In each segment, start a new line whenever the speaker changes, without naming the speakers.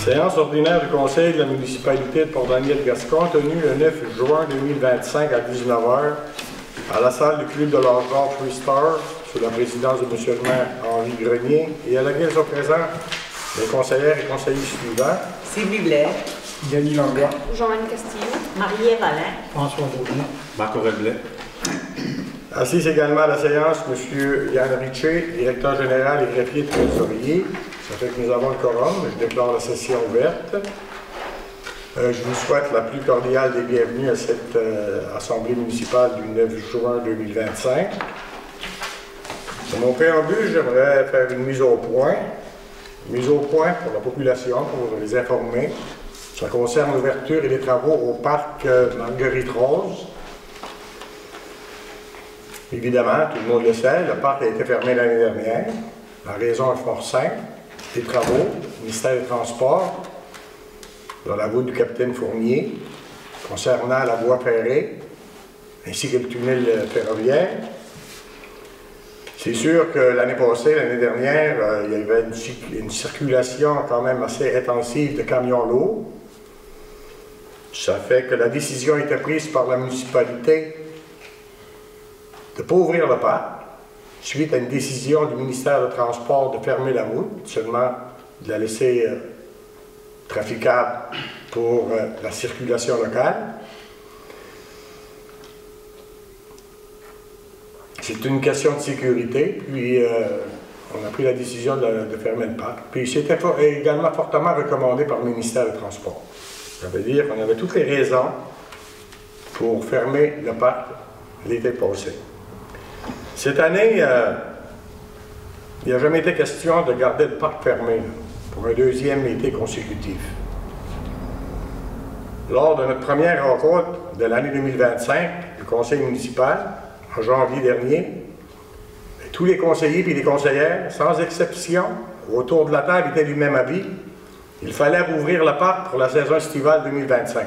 Séance ordinaire du Conseil de la municipalité de Port-Daniel-Gascon tenue le 9 juin 2025 à 19 h à la salle du club de l'Or Free Star sous la présidence de M. le maire Henri Grenier et à laquelle sont présents les conseillères et conseillers suivants.
Sylvie Blais,
Denis Langlois,
Jean-Anne Castillo,
Marie-Ève Alain,
François Beaulieu,
Marc-Aurèle Blais.
Assiste également à la séance M. Yann Richer, directeur général et greffier de trésorier. Ça fait que nous avons le quorum. Je déclare la session ouverte. Je vous souhaite la plus cordiale des bienvenues à cette assemblée municipale du 9 juin 2025. Dans mon préambule, j'aimerais faire une mise au point. Mise au point pour la population, pour les informer. Ça concerne l'ouverture et les travaux au parc Marguerite-Rose. Évidemment, tout le monde le sait, le parc a été fermé l'année dernière. La raison est fort simple. Des travaux, ministère des Transports, dans la voie du capitaine Fournier, concernant la voie ferrée, ainsi que le tunnel ferroviaire. C'est sûr que l'année passée, l'année dernière, il y avait une circulation quand même assez intensive de camions lourds. Ça fait que la décision a été prise par la municipalité de ne pas ouvrir le parc, suite à une décision du ministère des Transports de fermer la route, seulement de la laisser traficable pour la circulation locale. C'est une question de sécurité, puis on a pris la décision de fermer le parc. Puis c'était également fortement recommandé par le ministère des Transports. Ça veut dire qu'on avait toutes les raisons pour fermer le parc l'été passé. Cette année, il n'a jamais été question de garder le parc fermé pour un deuxième été consécutif. Lors de notre première rencontre de l'année 2025 du conseil municipal, en janvier dernier, tous les conseillers et les conseillères, sans exception, autour de la table étaient du même avis. Il fallait rouvrir le parc pour la saison estivale 2025.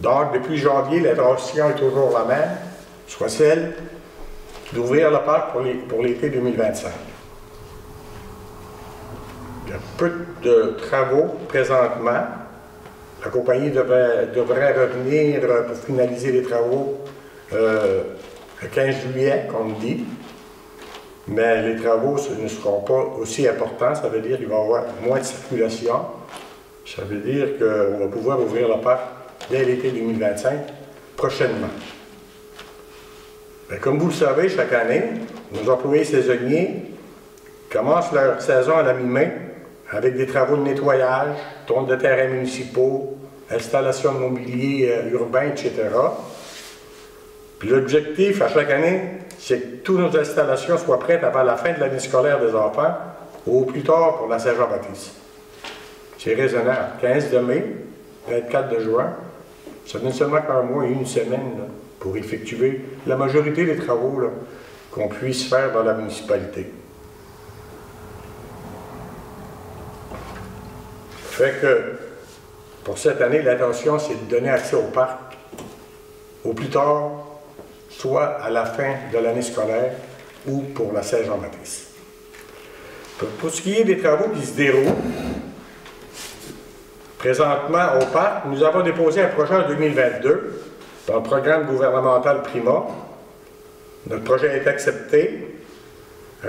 Donc, depuis janvier, l'intention est toujours la même, soit celle d'ouvrir le parc pour l'été 2025. Il y a peu de travaux présentement. La compagnie devrait revenir pour finaliser les travaux le 15 juillet, comme on dit. Mais les travaux ne seront pas aussi importants. Ça veut dire qu'il va y avoir moins de circulation. Ça veut dire qu'on va pouvoir ouvrir le parc dès l'été 2025, prochainement. Mais comme vous le savez, chaque année, nos employés saisonniers commencent leur saison à la mi-mai avec des travaux de nettoyage, tonte de terrains municipaux, installation de mobilier urbain, etc. Puis l'objectif à chaque année, c'est que toutes nos installations soient prêtes avant la fin de l'année scolaire des enfants, ou au plus tard pour la Saint-Jean-Baptiste. C'est raisonnable. 15 de mai, 24 de juin, ça donne seulement qu'un mois et une semaine là, pour effectuer la majorité des travaux qu'on puisse faire dans la municipalité. Fait que, pour cette année, l'intention, c'est de donner accès au parc au plus tard, soit à la fin de l'année scolaire ou pour la Saint-Jean-Baptiste. Pour ce qui est des travaux qui se déroulent, présentement au parc, nous avons déposé un projet en 2022 dans le programme gouvernemental Prima. Notre projet a été accepté.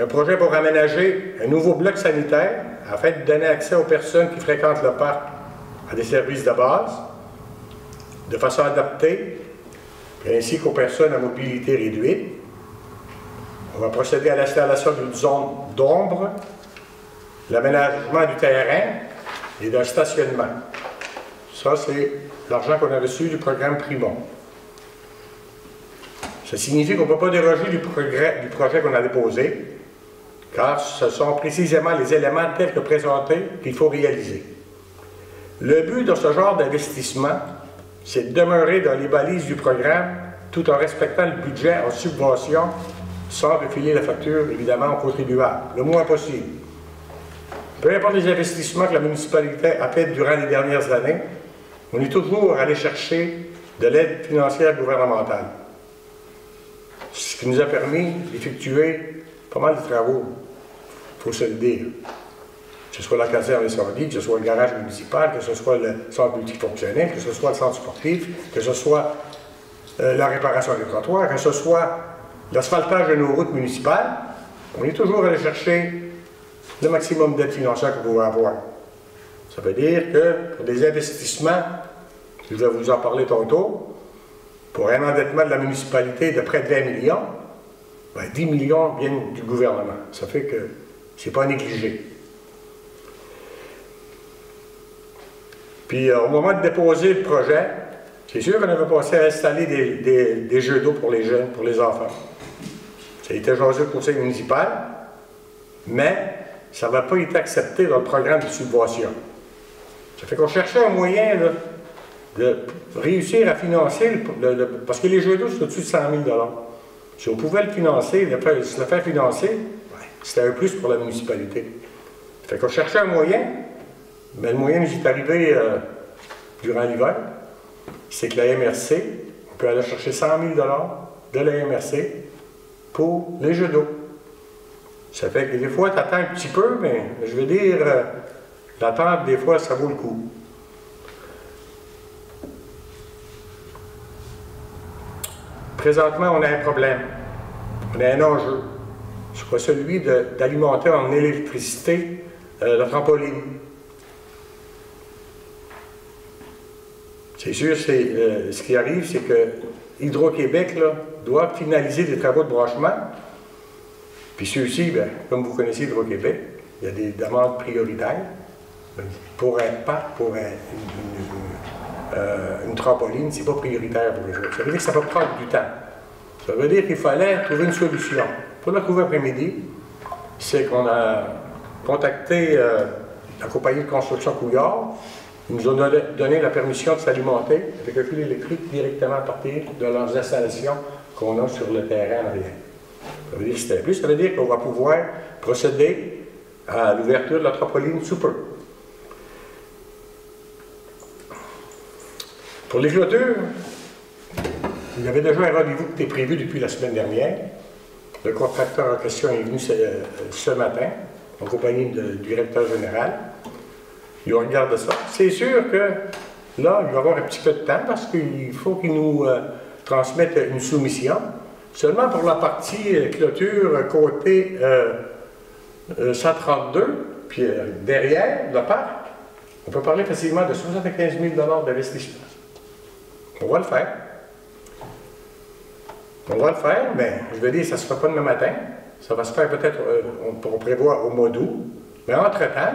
Un projet pour aménager un nouveau bloc sanitaire afin de donner accès aux personnes qui fréquentent le parc à des services de base, de façon adaptée, ainsi qu'aux personnes à mobilité réduite. On va procéder à l'installation d'une zone d'ombre, l'aménagement du terrain et d'un stationnement. Ça, c'est l'argent qu'on a reçu du programme Prima. Ça signifie qu'on ne peut pas déroger du projet qu'on a déposé, car ce sont précisément les éléments tels que présentés qu'il faut réaliser. Le but de ce genre d'investissement, c'est de demeurer dans les balises du programme tout en respectant le budget en subvention sans refiler la facture, évidemment, aux contribuables, le moins possible. Peu importe les investissements que la municipalité a fait durant les dernières années, on est toujours allé chercher de l'aide financière gouvernementale. Ce qui nous a permis d'effectuer pas mal de travaux, il faut se le dire. ce soit la caserne incendie, que ce soit le garage municipal, que ce soit le centre multifonctionnel, que ce soit le centre sportif, que ce soit la réparation des trottoirs, que ce soit l'asphaltage de nos routes municipales, on est toujours allé chercher le maximum d'aide financière qu'on pouvait avoir. Ça veut dire que pour des investissements, je vais vous en parler tantôt, pour un endettement de la municipalité de près de 20 millions, ben 10 millions viennent du gouvernement. Ça fait que c'est pas négligé. Puis au moment de déposer le projet, c'est sûr qu'on avait pensé à installer des jeux d'eau pour les jeunes, pour les enfants. Ça a été jasé au conseil municipal, mais ça n'a pas été accepté dans le programme de subvention. Ça fait qu'on cherchait un moyen là, de réussir à financer, parce que les jeux d'eau, c'est au-dessus de 100 000 $. Si on pouvait le financer, le faire financer, ouais, c'était un plus pour la municipalité. Ça fait qu'on cherchait un moyen, mais le moyen nous est arrivé durant l'hiver, c'est que la MRC, on peut aller chercher 100 000 $ de la MRC pour les jeux d'eau. Ça fait que des fois, tu attends un petit peu, mais je veux dire, l'attente, des fois, ça vaut le coup. Présentement, on a un problème. On a un enjeu. C'est celui d'alimenter en électricité la trampoline. C'est sûr, ce qui arrive, c'est que Hydro-Québec doit finaliser des travaux de branchement. Puis ceux-ci, comme vous connaissez Hydro-Québec, il y a des demandes prioritaires. Pour un parc, pour une trampoline, c'est pas prioritaire pour les gens. Ça veut dire que ça va prendre du temps. Ça veut dire qu'il fallait trouver une solution. Pour la trouver après-midi, c'est qu'on a contacté la compagnie de construction Couillard. Ils nous ont donné la permission de s'alimenter avec un fil électrique directement à partir de leurs installations qu'on a sur le terrain en arrière. Ça veut dire que c'était plus, ça veut dire qu'on va pouvoir procéder à l'ouverture de la trampoline sous peu. Pour les clôtures, il y avait déjà un rendez-vous qui était prévu depuis la semaine dernière. Le contracteur en question est venu ce matin, en compagnie du directeur général. Il regarde ça. C'est sûr que là, il va y avoir un petit peu de temps parce qu'il faut qu'il nous transmette une soumission. Seulement pour la partie clôture côté 132, puis derrière le parc, on peut parler facilement de 75 000 $ d'investissement. On va le faire. On va le faire, mais je veux dire, ça ne se fera pas demain matin. Ça va se faire peut-être, on prévoit au mois d'août. Mais entre-temps,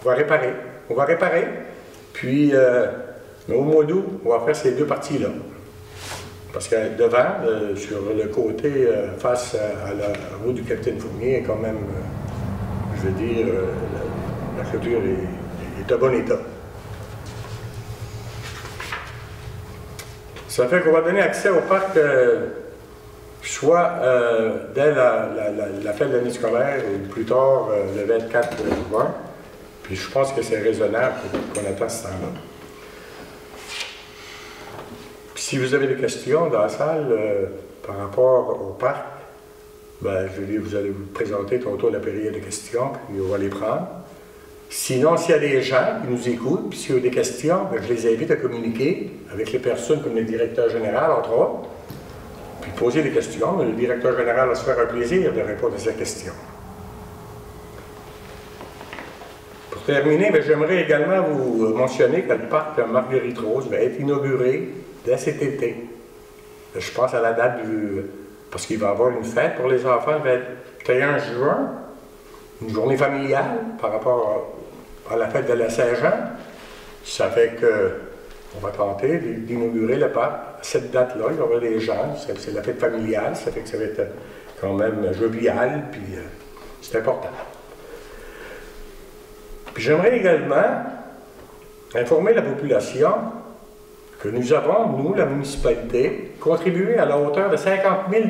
on va réparer. On va réparer. Puis, au mois d'août, on va faire ces deux parties-là. Parce que devant, sur le côté face à la route du Capitaine Fournier, est quand même, je veux dire, la clôture est en bon état. Ça fait qu'on va donner accès au parc soit dès la fin de l'année scolaire ou plus tard le 24 juin. Puis je pense que c'est raisonnable qu'on attend ce temps-là. Si vous avez des questions dans la salle par rapport au parc, ben, vous allez vous présenter tantôt la période de questions, puis on va les prendre. Sinon, s'il y a des gens qui nous écoutent, puis s'il y a des questions, ben, je les invite à communiquer avec les personnes comme le directeur général, entre autres, puis poser des questions. Le directeur général va se faire un plaisir de répondre à ces questions. Pour terminer, ben, j'aimerais également vous mentionner que le parc Marguerite-Rose va être inauguré dès cet été. Je pense à la date parce qu'il va y avoir une fête pour les enfants le 21 juin, une journée familiale par rapport à la fête de la Saint-Jean. Ça fait qu'on va tenter d'inaugurer le parc à cette date-là. Il y aura des gens, c'est la fête familiale, ça fait que ça va être quand même jovial, puis c'est important. Puis j'aimerais également informer la population que nous avons, nous, la municipalité, contribué à la hauteur de 50 000 $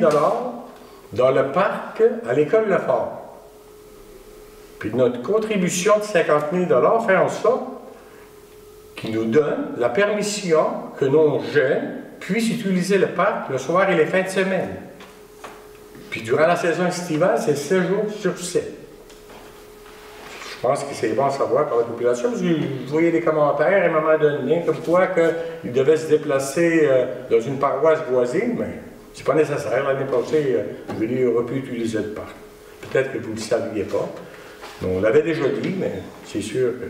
dans le parc à l'école Lefort. Puis notre contribution de 50 000 $ fait en sorte qu'il nous donne la permission que nos jeunes puissent utiliser le parc le soir et les fins de semaine. Puis durant la saison estivale, c'est 7 jours sur 7. Je pense que c'est bon à savoir par la population. Vous voyez des commentaires à un moment donné, comme quoi qu'ils devaient se déplacer dans une paroisse voisine, mais c'est pas nécessaire. L'année passée, Julie aurait pu utiliser le parc. Peut-être que vous ne le saviez pas. On l'avait déjà dit, mais c'est sûr que...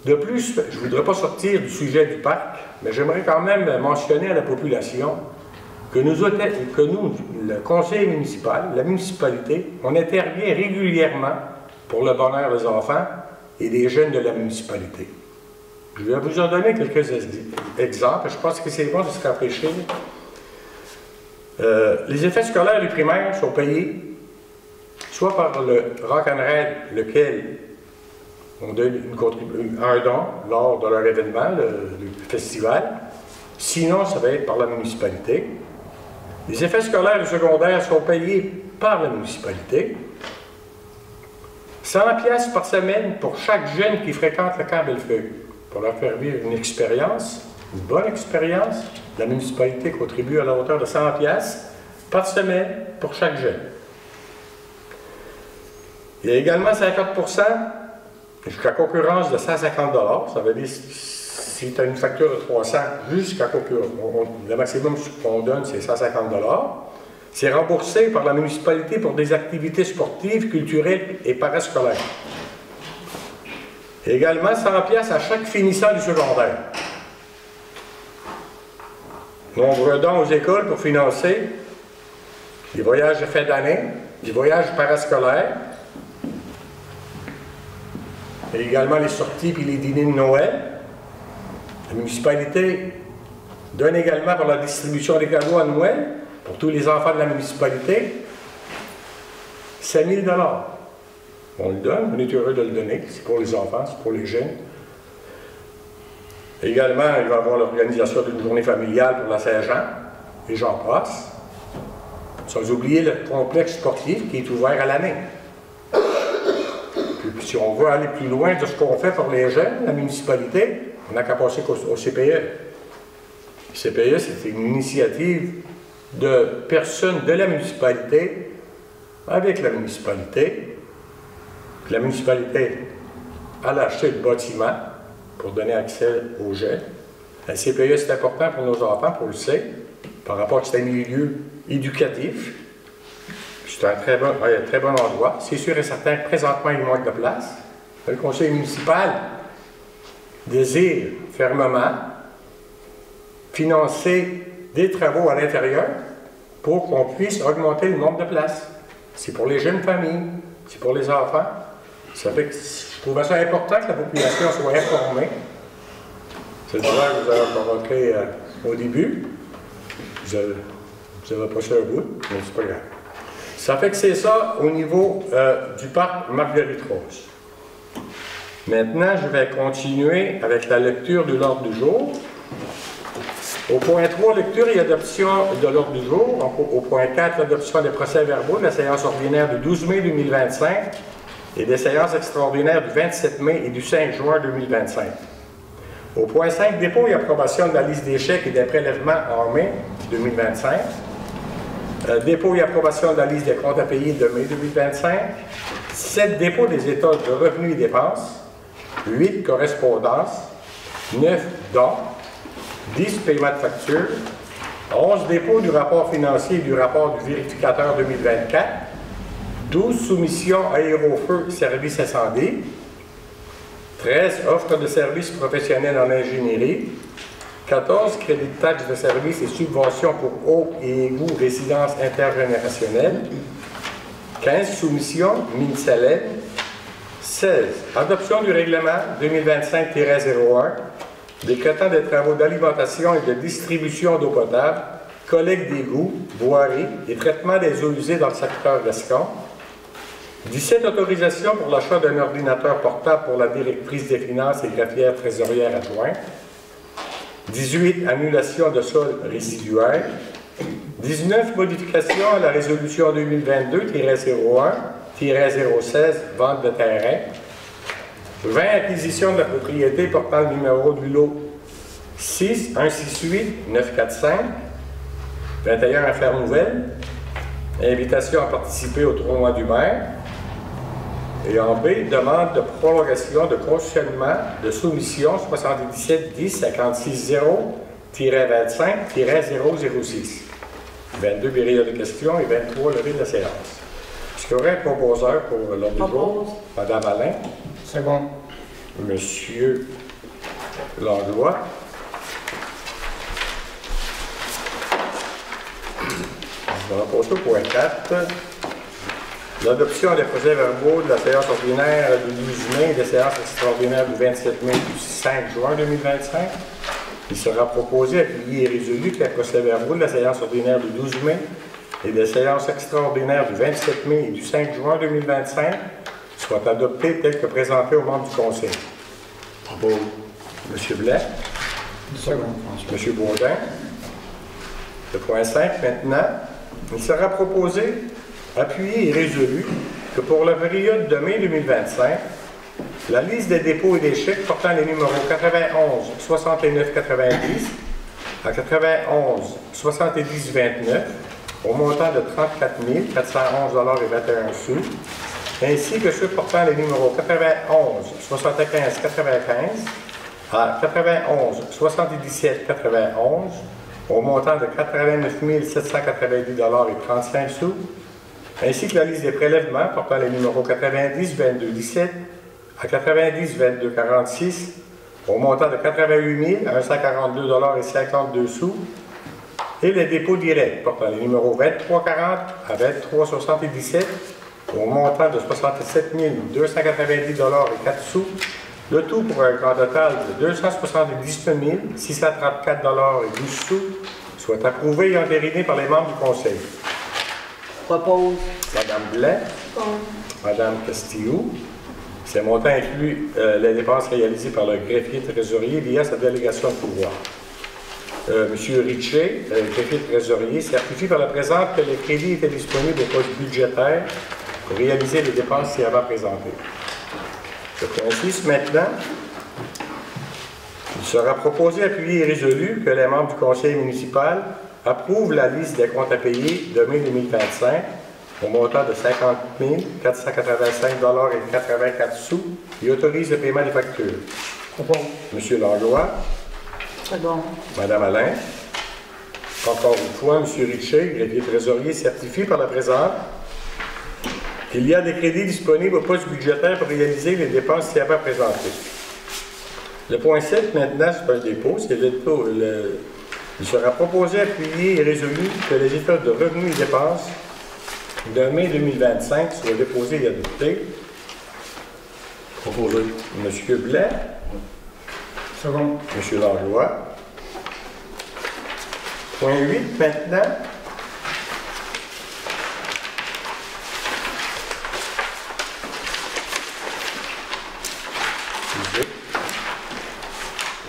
De plus, je ne voudrais pas sortir du sujet du parc, mais j'aimerais quand même mentionner à la population que nous, le conseil municipal, la municipalité, on intervient régulièrement pour le bonheur des enfants et des jeunes de la municipalité. Je vais vous en donner quelques exemples. Je pense que c'est bon de se rafraîchir. Les effets scolaires du primaire sont payés soit par le Rock and Ride, lequel on donne un don lors de leur événement, le festival. Sinon, ça va être par la municipalité. Les effets scolaires du secondaire sont payés par la municipalité. 100 pièces par semaine pour chaque jeune qui fréquente le camp Bellefeuille. Pour leur faire vivre une expérience, une bonne expérience, la municipalité contribue à la hauteur de 100 pièces par semaine pour chaque jeune. Il y a également 50% jusqu'à concurrence de 150 $. Ça veut dire si tu as une facture de 300 jusqu'à concurrence, le maximum qu'on donne, c'est 150 $. C'est remboursé par la municipalité pour des activités sportives, culturelles et parascolaires. Et également 100 pièces à chaque finissant du secondaire. Nombreux dons aux écoles pour financer les voyages de fin d'année, les voyages parascolaires, et également les sorties et les dîners de Noël. La municipalité donne également pour la distribution des cadeaux à Noël, pour tous les enfants de la municipalité, 5 000 $. On le donne, on est heureux de le donner. C'est pour les enfants, c'est pour les jeunes. Également, il va y avoir l'organisation d'une journée familiale pour la Saint-Jean, et j'en passe. Sans oublier le complexe sportif qui est ouvert à l'année. Puis si on veut aller plus loin de ce qu'on fait pour les jeunes, la municipalité, on n'a qu'à passer au CPE. Le CPE, c'est une initiative de personnes de la municipalité avec la municipalité. La municipalité a acheté le bâtiment pour donner accès aux jeunes. Le CPE, c'est important pour nos enfants, pour le sait, par rapport à c'est un milieu éducatif. C'est un très bon endroit. C'est sûr et certain que présentement, il manque de place. Le conseil municipal désire fermement financer des travaux à l'intérieur pour qu'on puisse augmenter le nombre de places. C'est pour les jeunes familles, c'est pour les enfants. Ça fait que je trouvais ça important que la population soit informée. C'est le travail que vous avez rencontré au début. Vous avez passé un bout, mais c'est pas grave. Ça fait que c'est ça au niveau du parc Marguerite-Rose. Maintenant, je vais continuer avec la lecture de l'ordre du jour. Au point 3, lecture et adoption de l'ordre du jour. Au point 4, l'adoption des procès-verbaux de la séance ordinaire du 12 mai 2025 et des séances extraordinaires du 27 mai et du 5 juin 2025. Au point 5, dépôt et approbation de la liste des chèques et des prélèvements en mai 2025. Dépôt et approbation de la liste des comptes à payer de mai 2025. 7 dépôts des états de revenus et dépenses. 8 correspondances. 9 dons. 10 paiements de factures. 11 dépôts du rapport financier et du rapport du vérificateur 2024. 12 soumissions aérofeu services incendie. 13 offres de services professionnels en ingénierie. 14 crédits de taxes de services et subventions pour eau et égout résidence intergénérationnelle. 15 soumissions ministérielles. 16 adoption du règlement 2025-01 décrétant des travaux d'alimentation et de distribution d'eau potable, collecte d'égouts, voirie et traitement des eaux usées dans le secteur d'Escombe. 17 autorisations pour l'achat d'un ordinateur portable pour la directrice des finances et greffière trésorière adjointe. 18 annulations de soldes résiduaires. 19 modifications à la résolution 2022-01-016 vente de terrain. 20 acquisitions de la propriété portant le numéro du lot 6 168 945. 21 affaires nouvelles. Invitation à participer au tournoi du maire. Et en B, demande de prolongation de conditionnement de soumission 77 10 56 0-25-006. 22 périodes de questions et 23 levées de la séance. Est-ce qu'il y aurait un proposeur pour l'ordre du jour? Madame Alain.
Second.
Monsieur Langlois. Je vais repasser au point 4. L'adoption des procès-verbaux de la séance ordinaire du 12 mai et des séances extraordinaires du 27 mai et du 5 juin 2025. Il sera proposé, appuyé et résolu que les procès-verbaux de la séance ordinaire du 12 mai et des séances extraordinaires du 27 mai et du 5 juin 2025 soient adoptés tels que présentés aux membres du Conseil. Pour M. Blais.
Second.
M. Baudin. Le point 5 maintenant. Il sera proposé, appuyé et résolu que pour la période de mai 2025, la liste des dépôts et des chèques portant les numéros 91 69 90 à 91 70 29 au montant de 34 411,21 $, ainsi que ceux portant les numéros 91 75 95 à 91 77 91 au montant de 89 790,35 $, ainsi que la liste des prélèvements portant les numéros 90 22 17 à 90 22 46 au montant de 88 142,52 $, et les dépôts directs portant les numéros 23 40 à 23 77 au montant de 67 290,04 $, le tout pour un grand total de 279 634,12 $, soit approuvé et entériné par les membres du Conseil.
Propose.
Madame Blais. Madame Castillo. Ces montants incluent les dépenses réalisées par le greffier trésorier via sa délégation de pouvoir. Monsieur Richer, greffier trésorier, certifie par la présente que les crédits étaient disponibles au poste budgétaire pour réaliser les dépenses ci avant présentées. Le point 6 maintenant. Il sera proposé, appuyé et résolu que les membres du conseil municipal approuvent la liste des comptes à payer de mai 2025 au montant de 50 485,84 $ et autorise le paiement des factures. Monsieur Langlois.
Second.
Madame Alain. Encore une fois, Monsieur Richer, greffier trésorier, certifie par la présente qu'il y a des crédits disponibles au poste budgétaire pour réaliser les dépenses ci avant présentées. Le point 7, maintenant, c'est un dépôt. Il sera proposé, appuyé et résolu que les états de revenus et dépenses de mai 2025 soient déposés et adoptés. Proposé. M. Blais.
Second.
M. Langlois. Point 8, maintenant.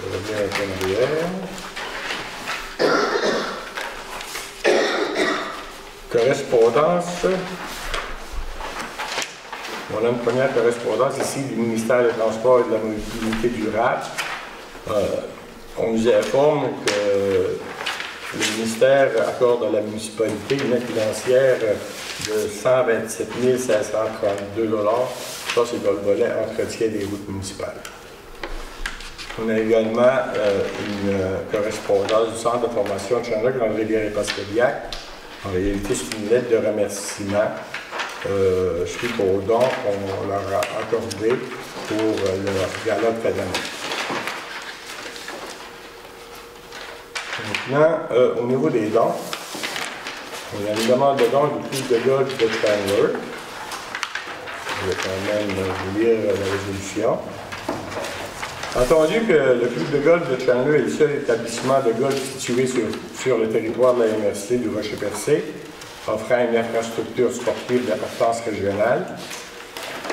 Je reviens un peu en arrière. Correspondance. On a une première correspondance ici du ministère des Transports et de la Mobilité durable. On nous informe que le ministère accorde à la municipalité une aide financière de 127 532 $. Ça, c'est dans le volet entretien des routes municipales. On a également une correspondance du Centre de formation de Chandler, Grande-Rivière-et-Pascaliac. En réalité, c'est une lettre de remerciement suite au don qu'on leur a accordé pour le gala de fin d'année. Maintenant, au niveau des dons, on a une demande de don du club de golf de Chandler. Je vais quand même vous lire la résolution. Entendu que le club de golf de Chandler est le seul établissement de golf situé sur le territoire de la MRC du Rocher-Percé, offrant une infrastructure sportive d'importance régionale.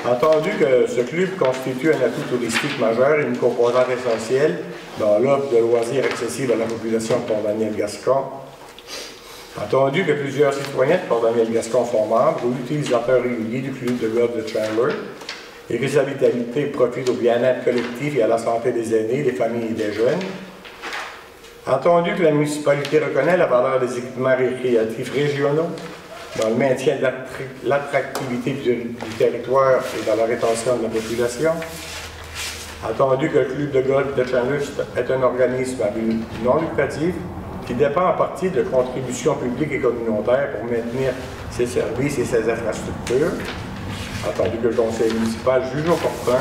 Entendu que ce club constitue un atout touristique majeur et une composante essentielle dans l'offre de loisirs accessible à la population de Port-Daniel-Gascon. Entendu que plusieurs citoyens de Port-Daniel-Gascon sont membres ou utilisateurs réguliers du club de golf de Chandler, et que sa vitalité profite au bien-être collectif et à la santé des aînés, des familles et des jeunes. Entendu que la municipalité reconnaît la valeur des équipements récréatifs régionaux dans le maintien de l'attractivité du territoire et dans la rétention de la population. Attendu que le club de golf de Chandler est un organisme à but non lucratif qui dépend en partie de contributions publiques et communautaires pour maintenir ses services et ses infrastructures. Attendu que le conseil municipal juge opportun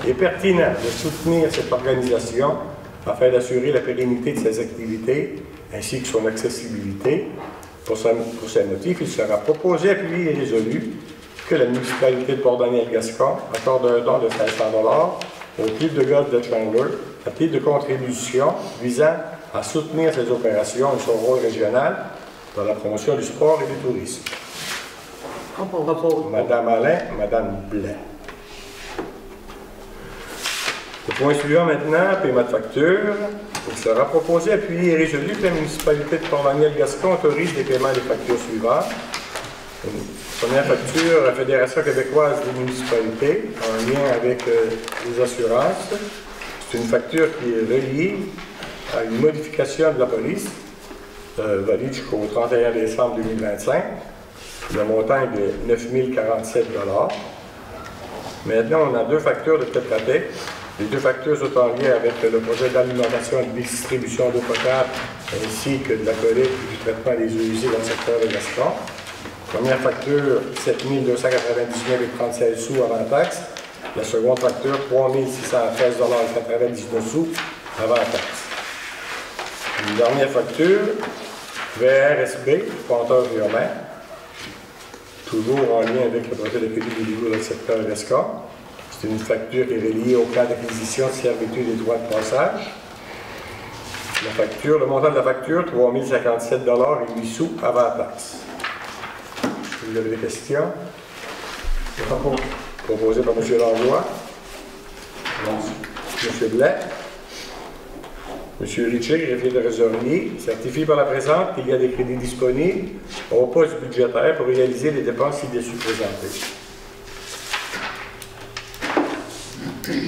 et pertinent de soutenir cette organisation afin d'assurer la pérennité de ses activités ainsi que son accessibilité. Pour ces motifs, il sera proposé, appuyé et résolu que la municipalité de Port-Daniel-Gascon accorde un don de 500 $ au club de golf de Chandler à titre de contribution visant à soutenir ses opérations et son rôle régional dans la promotion du sport et du tourisme. Madame Alain, Madame Blais. Le point suivant maintenant, paiement de facture. Il sera proposé, appuyé et résolu que la municipalité de Port-Daniel-Gascon autorise les paiements des factures suivantes. Première facture, la Fédération québécoise des municipalités, en lien avec les assurances. C'est une facture qui est reliée à une modification de la police, valide jusqu'au 31 décembre 2025. Le montant est de 9 047 $. Maintenant, on a deux factures de Tetra Tech. Les deux factures sont en lien avec le projet d'alimentation et de distribution d'eau potable, ainsi que de la collecte et du traitement des eaux usées dans le secteur de Gascon. Première facture, 7 299,36 sous avant taxe. La seconde facture, 3 613,99 avant taxe. Une dernière facture, VRSB, compteur urbain, toujours en lien avec le projet de crédit des légaux dans le secteur de Gascon. C'est une facture qui est reliée au plan d'acquisition de servitude et droits de passage. Le montant de la facture, 3 057 $ et 8 sous avant taxe. Vous avez des questions? Proposé par M. Langlois. M. Blais. M. Richer, greffier de trésorier, certifie par la présente qu'il y a des crédits disponibles au poste budgétaire pour réaliser les dépenses ci-dessus présentées.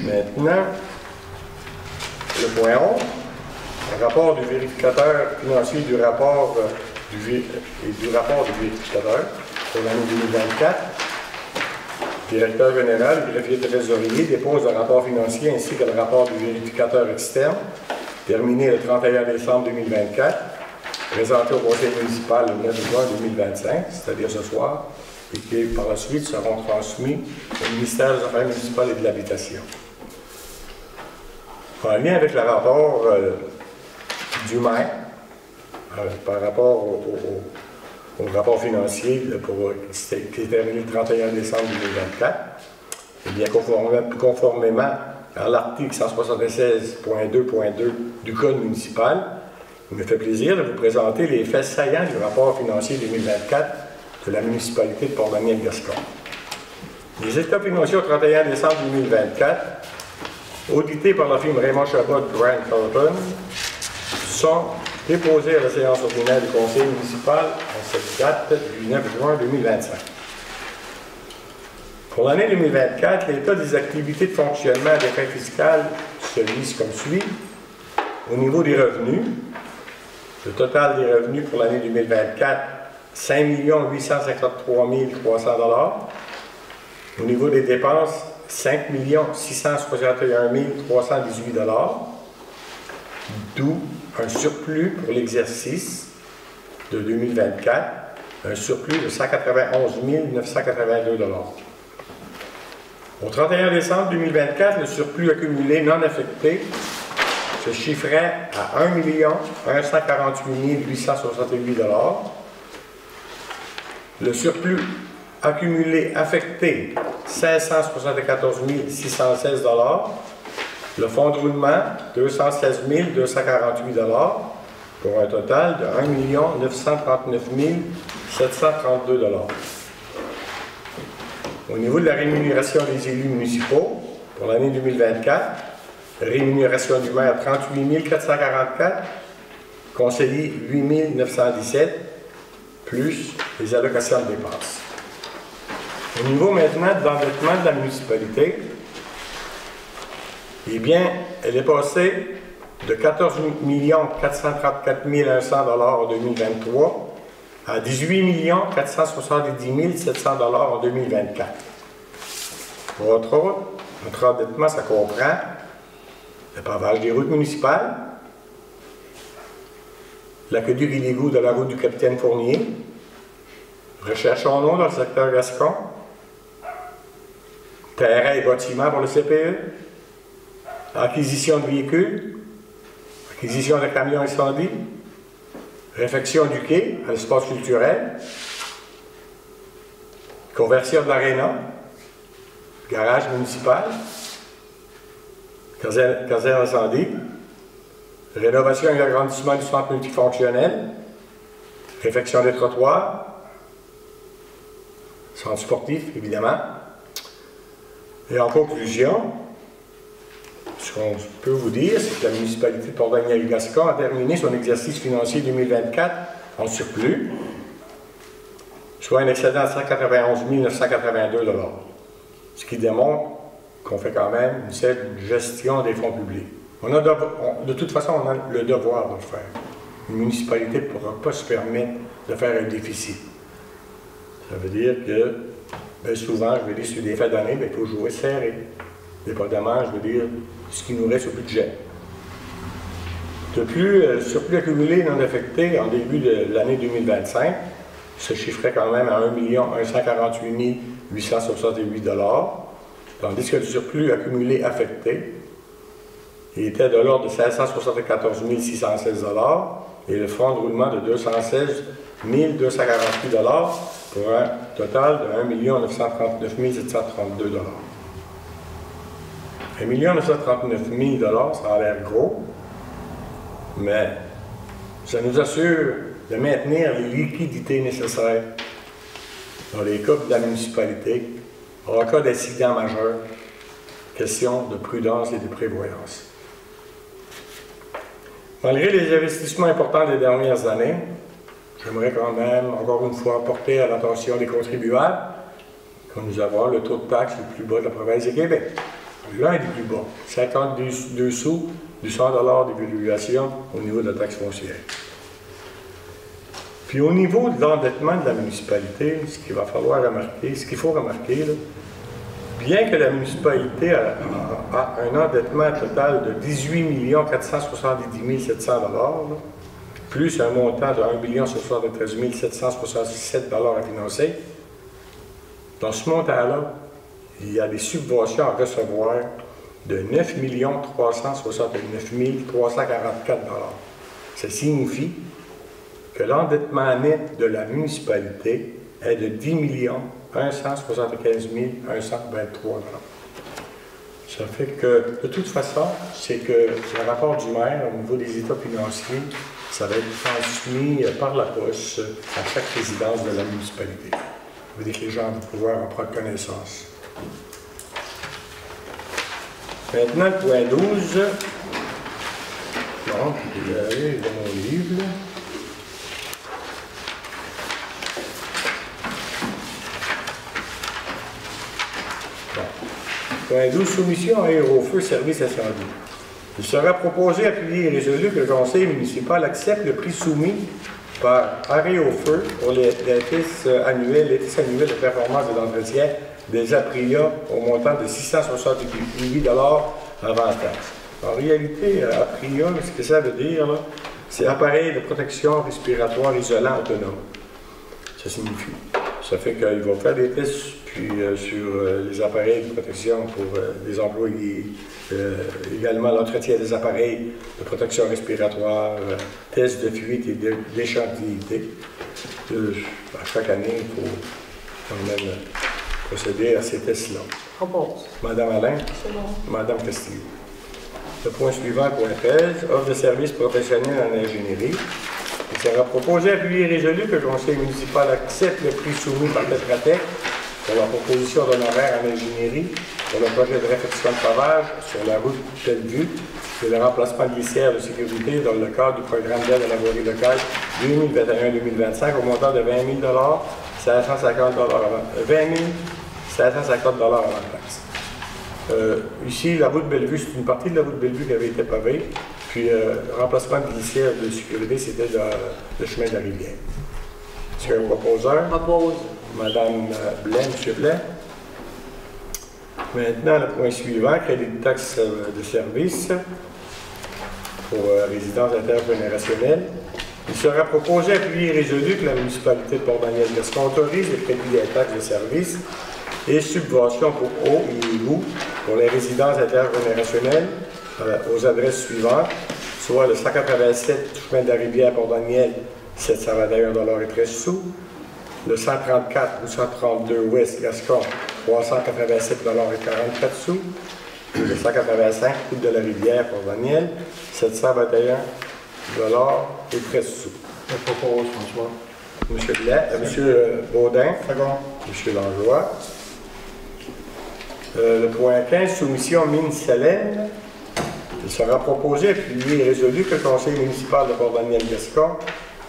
Maintenant, le point 11, le rapport du vérificateur financier du rapport du vérificateur pour l'année 2024. Le directeur général et le greffier trésorier déposent le rapport financier ainsi que le rapport du vérificateur externe, terminé le 31 décembre 2024, présenté au conseil municipal le 9 juin 2025, c'est-à-dire ce soir, et qui par la suite seront transmis au ministère des Affaires municipales et de l'Habitation. En lien avec le rapport du maire, par rapport au rapport financier qui est terminé le 31 décembre 2024, et bien conformément à l'article 176.2.2 du Code municipal, il me fait plaisir de vous présenter les faits saillants du rapport financier 2024 de la municipalité de Port-Daniel-Gascon. Les états financiers au 31 décembre 2024, audités par la firme Raymond Chabot Grant Thornton, sont déposés à la séance ordinaire du conseil municipal à cette date du 9 juin 2025. Pour l'année 2024, l'état des activités de fonctionnement des fins fiscales se lise comme suit. Au niveau des revenus, le total des revenus pour l'année 2024, 5 853 300 $. Au niveau des dépenses, 5 661 318 $, d'où un surplus pour l'exercice de 2024, un surplus de 191 982 $. Au 31 décembre 2024, le surplus accumulé non affecté se chiffrait à 1 148 868 $. Le surplus accumulé affecté, 574 616 $. Le fonds de roulement, 216 248 $, pour un total de 1 939 732 $. Au niveau de la rémunération des élus municipaux, pour l'année 2024, rémunération du maire 38 444, conseiller 8 917, plus les allocations de dépenses. Au niveau maintenant de l'endettement de la municipalité, eh bien, elle est passée de 14 434 100 $ en 2023 à 18 470 700 $ en 2024. Pour autre chose, notre endettement, ça comprend le pavage des routes municipales, l'aqueduc illégaux de la route du Capitaine Fournier, recherche en eau dans le secteur Gascon, terrain et bâtiments pour le CPE, acquisition de véhicules, acquisition de camions incendies, réfection du quai à l'espace culturel, conversion de l'aréna, garage municipal, caserne incendie, rénovation et agrandissement du centre multifonctionnel, réfection des trottoirs, centre sportif, évidemment. Et en conclusion, ce qu'on peut vous dire, c'est que la municipalité de Port-Daniel-Gascon a terminé son exercice financier 2024 en surplus, soit un excédent de 191 982 $, ce qui démontre qu'on fait quand même une certaine gestion des fonds publics. De toute façon, on a le devoir de le faire. Une municipalité ne pourra pas se permettre de faire un déficit. Ça veut dire que, bien souvent, je veux dire, sur des fins d'année, il faut jouer serré. Dépendamment, je veux dire, ce qui nous reste au budget. De plus, le surplus accumulé non affecté en début de l'année 2025 se chiffrait quand même à 1 148 868 $, tandis que le surplus accumulé affecté était de l'ordre de 574 616 $ et le fonds de roulement de 216 248 $ pour un total de 1 939 732 $. 1 939 000 $, ça a l'air gros, mais ça nous assure de maintenir les liquidités nécessaires dans les cas de la municipalité en cas d'incident majeur. Question de prudence et de prévoyance. Malgré les investissements importants des dernières années, j'aimerais quand même, encore une fois, porter à l'attention des contribuables que nous avons le taux de taxe le plus bas de la province du Québec. L'un des plus bas, 52 sous du 100 $ d'évaluation au niveau de la taxe foncière. Puis au niveau de l'endettement de la municipalité, ce qu'il faut remarquer, là, bien que la municipalité a un endettement total de 18 470 700 $, plus un montant de 1 073 767 $ à financer, dans ce montant-là, il y a des subventions à recevoir de 9 369 344 $. Ça signifie que l'endettement net de la municipalité est de 10 175 123 $. Ça fait que, de toute façon, c'est que le rapport du maire au niveau des états financiers, ça va être transmis par la poste à chaque résidence de la municipalité. Ça veut dire que les gens vont pouvoir en prendre connaissance. Maintenant, le point 12. Bon, je vais aller dans mon livre. Là. Bon. Point 12, soumission à Aérofeu, service incendie. Il sera proposé, appuyé et résolu que le conseil municipal accepte le prix soumis par Aérofeu pour l'édifice annuel de performance et d'entretien des Apria au montant de 668 $ avant taxe. En réalité, Apria, ce que ça veut dire, c'est appareil de protection respiratoire isolant autonome. Ça signifie. Ça fait qu'ils vont faire des tests puis, sur les appareils de protection pour les employés, également l'entretien des appareils de protection respiratoire, tests de fuite et d'échantillité. À chaque année, il faut quand même procéder à ces tests-là.
Propose.
Madame Alain.
C'est bon.
Madame Castillo. Le point suivant, point 13, offre de services professionnels en ingénierie. Il sera proposé, appuyé et résolu que le conseil municipal accepte le prix soumis par Tetratec pour la proposition d'honoraire en ingénierie pour le projet de réfection de pavage sur la route Bellevue et le remplacement de glissières de sécurité dans le cadre du programme d'aide à la voirie locale 2021-2025 au montant de 20 000 $, 550 $, 20 550 $ avant taxe. Ici, la route Bellevue, c'est une partie de la route Bellevue qui avait été pavée, puis le remplacement de glissières de sécurité, c'était le chemin de la rivière. Est-ce qu'il y a un proposeur?
Propose.
Madame Blais, M. Blais. Maintenant, le point suivant, crédit de taxe de service pour résidence intergénérationnelle. Il sera proposé, appuyé et résolu que la municipalité de Port-Daniel-Gascon autorise les crédits des taxes de service et subventions pour eau et égout pour les résidences intergénérationnelles aux adresses suivantes, soit le 187 chemin de la Rivière Port-Daniel, 721,13 $, le 134 ou 132 Ouest Gascon, 387,44 $, et le 185 route de la Rivière Port-Daniel, 721,13 $.
Je propose, François.
M. Baudin.
Second.
M. Langlois. Le point 15, soumission mine Salem. Il sera proposé, appuyé et résolu que le conseil municipal de Port-Daniel-Gascon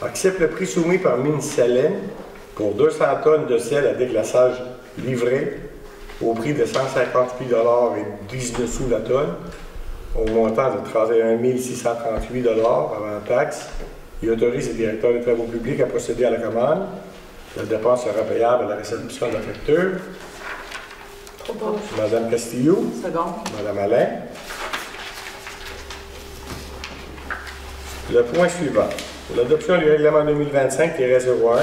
accepte le prix soumis par mine Salem pour 200 tonnes de sel à déglaçage livré au prix de 158,19 $ la tonne, au montant de 31 638 $ avant taxe. Il autorise le directeur des travaux publics à procéder à la commande. La dépense sera payable à la réception de la facture.
Propose.
Madame Castillo.
Second.
Madame Alain. Le point suivant. L'adoption du règlement 2025-01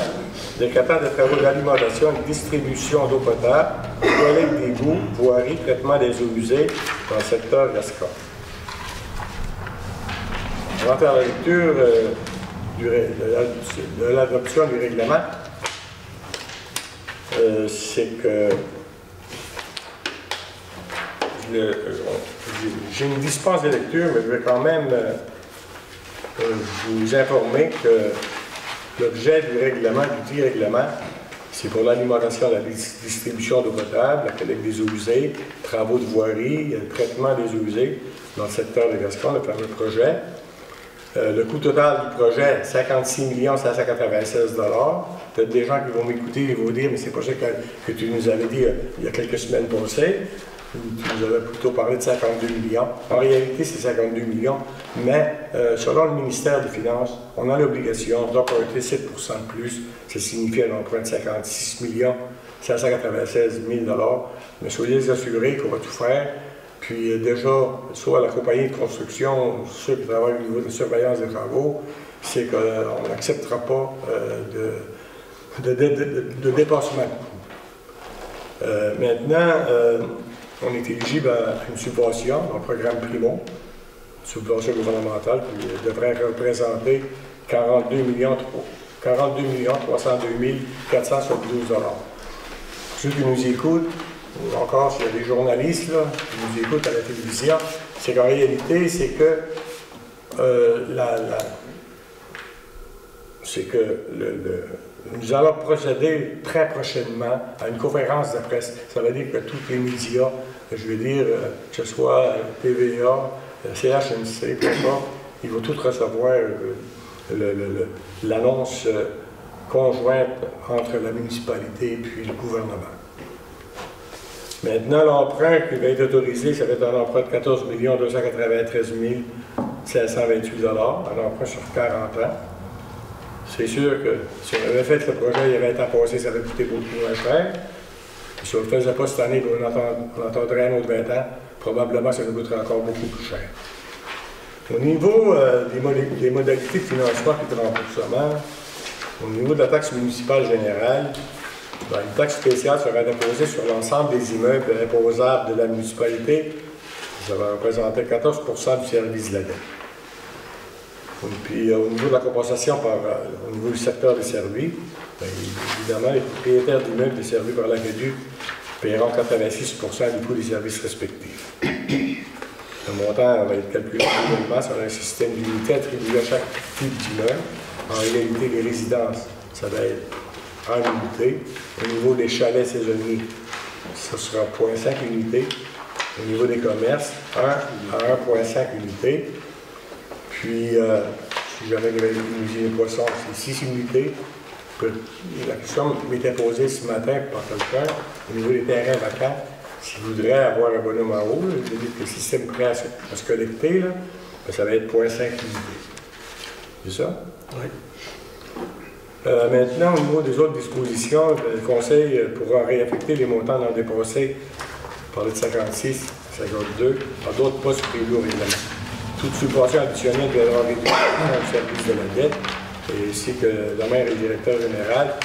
décrétant des travaux d'alimentation et de distribution d'eau potable, collecte d'égouts, voirie, traitement des eaux usées dans le secteur Gascon. On va faire la lecture de l'adoption du règlement. C'est que j'ai une dispense de lecture, mais je vais quand même vous informer que l'objet du règlement, du dit règlement, c'est pour l'alimentation, la distribution d'eau potable, la collecte des eaux usées, travaux de voirie, le traitement des eaux usées dans le secteur de Gascon, le fameux projet. Le coût total du projet, 56 596 $. Peut-être des gens qui vont m'écouter et vont dire, mais c'est pas ça que tu nous avais dit il y a quelques semaines passées. Tu nous avais plutôt parlé de 52 millions. En réalité, c'est 52 millions, mais selon le ministère des Finances, on a l'obligation d'emprunter 7 % de plus. Ça signifie un emprunt de 56 596 000 $. Mais soyez assurés qu'on va tout faire. Puis déjà, soit la compagnie de construction, ceux qui travaillent au niveau de la surveillance des travaux, c'est qu'on n'acceptera pas de dépassement. Maintenant, on est éligible à une subvention dans le programme Primo, une subvention gouvernementale qui devrait représenter 42 302 472 $. Ceux qui nous écoutent, ou encore s'il y a des journalistes là, qui nous écoutent à la télévision, c'est qu'en réalité, c'est que nous allons procéder très prochainement à une conférence de presse. Ça veut dire que tous les médias, je veux dire, que ce soit TVA, CHMC, peu importe, ils vont tous recevoir l'annonce conjointe entre la municipalité et puis le gouvernement. Maintenant, l'emprunt qui va être autorisé, ça va être un emprunt de 14 293 528 $, un emprunt sur 40 ans. C'est sûr que si on avait fait le projet, il y avait été passé, ça aurait coûté beaucoup moins cher. Si on ne le faisait pas cette année, on attendrait un autre 20 ans, probablement ça nous coûterait encore beaucoup plus cher. Au niveau des modalités de financement et de remboursement, au niveau de la taxe municipale générale, une taxe spéciale sera déposée sur l'ensemble des immeubles imposables de la municipalité. Ça va représenter 14 % du service de la dette. Et puis, au niveau de la compensation au niveau du secteur des services, évidemment, les propriétaires d'immeubles desservis par l'AQEDU paieront 86 % du coût des services respectifs. Le montant va être calculé annuellement sur un système d'unités attribué à chaque type d'immeuble. En réalité, les résidences, ça va être en unité. Au niveau des chalets saisonniers, ce sera 0,5 unités. Au niveau des commerces, 1 à 1,5 unités. Puis, si jamais il y avait une usine de poissons, c'est 6 unités. La question m'était posée ce matin par quelqu'un, au niveau des terrains vacants, s'il voudrait avoir un bonhomme en haut, c'est-à-dire que le système prêt à se collecter, là, ben, ça va être 0,5 unités. C'est ça?
Oui.
Maintenant, au niveau des autres dispositions, le Conseil pourra réaffecter les montants non dépassés, on parlait de 56, 52, par d'autres postes prévus au règlement. Toute subvention additionnelle viendra réduire au service de la dette, ainsi que le maire et le directeur général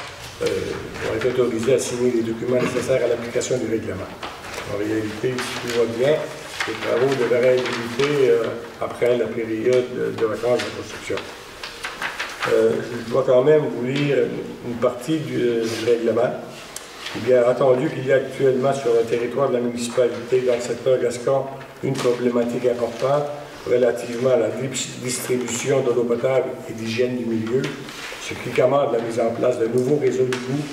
vont être autorisés à signer les documents nécessaires à l'application du règlement. En réalité, si tout va bien, les travaux devraient être débutés après la période de vacances de construction. Je dois quand même vous lire une partie du règlement. Bien entendu qu'il y a actuellement sur le territoire de la municipalité, dans le secteur gascon, une problématique importante relativement à la distribution de l'eau potable et d'hygiène du milieu, ce qui commande la mise en place de nouveaux réseaux d'égouts,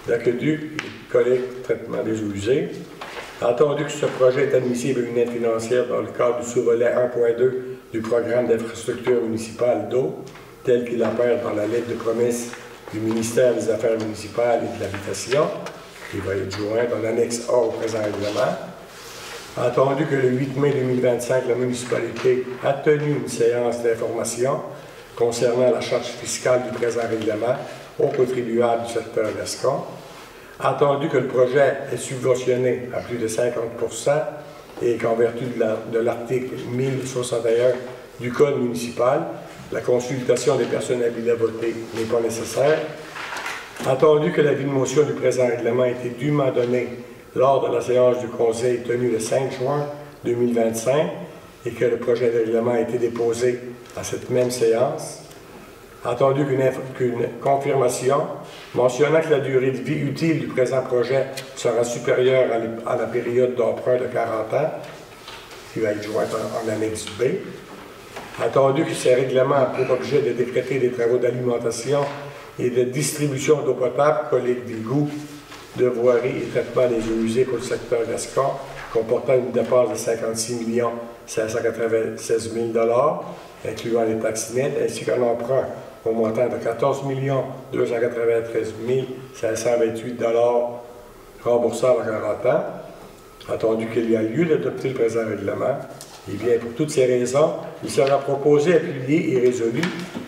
d'aqueducs et de collecte traitement des eaux usées. Entendu que ce projet est admissible à une aide financière dans le cadre du sous-volet 1.2 du programme d'infrastructure municipale d'eau, tel qu'il apparaît dans la lettre de promesse du ministère des Affaires municipales et de l'Habitation, qui va être joint dans l'annexe A au présent règlement. Entendu que le 8 mai 2025, la municipalité a tenu une séance d'information concernant la charge fiscale du présent règlement aux contribuables du secteur gascon. Entendu que le projet est subventionné à plus de 50% et qu'en vertu de l'article 1061 du Code municipal, la consultation des personnes habilitées à voter n'est pas nécessaire. Entendu que l'avis de motion du présent règlement a été dûment donné lors de la séance du Conseil tenue le 5 juin 2025 et que le projet de règlement a été déposé à cette même séance. Entendu qu'une confirmation mentionnant que la durée de vie utile du présent projet sera supérieure à la période d'emprunt de 40 ans, qui va être jointe en annexe B. Entendu que ces règlements ont pour objet de décréter des travaux d'alimentation et de distribution d'eau potable, collecte d'égouts, de voirie et traitement des eaux usées pour le secteur gascon, comportant une dépense de 56 596 000 $, incluant les taxes nettes, ainsi qu'un emprunt au montant de 14 293 528 $ remboursables à 40 ans. Entendu qu'il y a lieu d'adopter le présent règlement, et bien, pour toutes ces raisons, il sera proposé, appuyé et résolu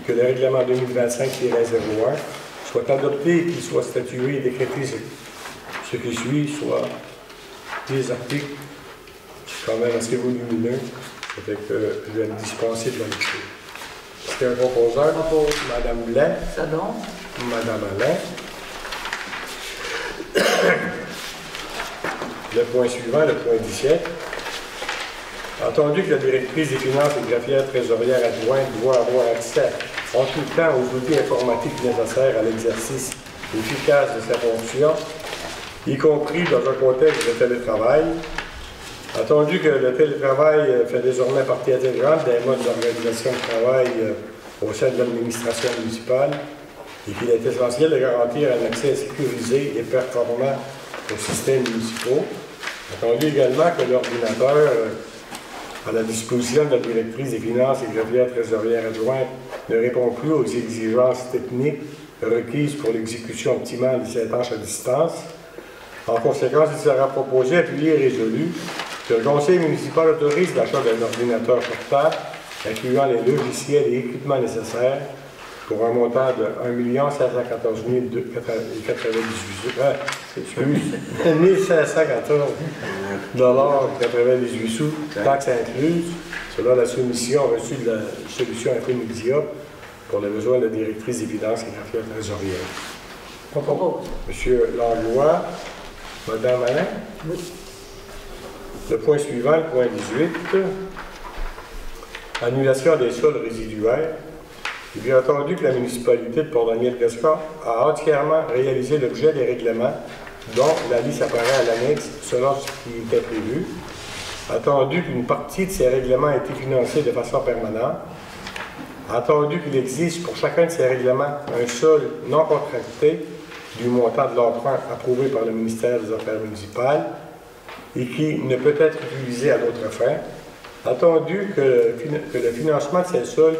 que le règlement 2025-01 soit adopté et qu'il soit statué et décrété ce qui suit, soit des articles quand même assez volumineux, ça fait que je vais me dispenser de la lecture. C'est un proposeur, Mme Blais,
Sadon,
Mme Alain. Le point suivant, le point 17. Entendu que la directrice des finances et greffière trésorière adjointe doit avoir accès en tout temps aux outils informatiques nécessaires à l'exercice efficace de sa fonction, y compris dans un contexte de télétravail. Entendu que le télétravail fait désormais partie intégrante des modes d'organisation de travail au sein de l'administration municipale et qu'il est essentiel de garantir un accès sécurisé et performant aux systèmes municipaux. Entendu également que l'ordinateur à la disposition de la directrice des finances et greffière trésorière adjointe ne répond plus aux exigences techniques requises pour l'exécution optimale de ces tâches à distance. En conséquence, il sera proposé, appuyé et résolu que le conseil municipal autorise l'achat d'un ordinateur portable incluant les logiciels et équipements nécessaires pour un montant de 1 514 1514 $98 sous, taxes incluses, selon la soumission reçue de la solution Infomedia pour les besoins de la directrice des finances et greffière trésorière.
propose.
Monsieur Langlois, Madame Alain.
Oui.
Le point suivant, le point 18. Annulation des sols résiduaires. Il est entendu que la municipalité de Port-Daniel-Gascon a entièrement réalisé l'objet des règlements dont la liste apparaît à l'annexe selon ce qui était prévu. Attendu qu'une partie de ces règlements a été financée de façon permanente. Attendu qu'il existe pour chacun de ces règlements un sol non contracté du montant de l'emprunt approuvé par le ministère des Affaires municipales et qui ne peut être utilisé à d'autres fins. Attendu que le financement de ces sols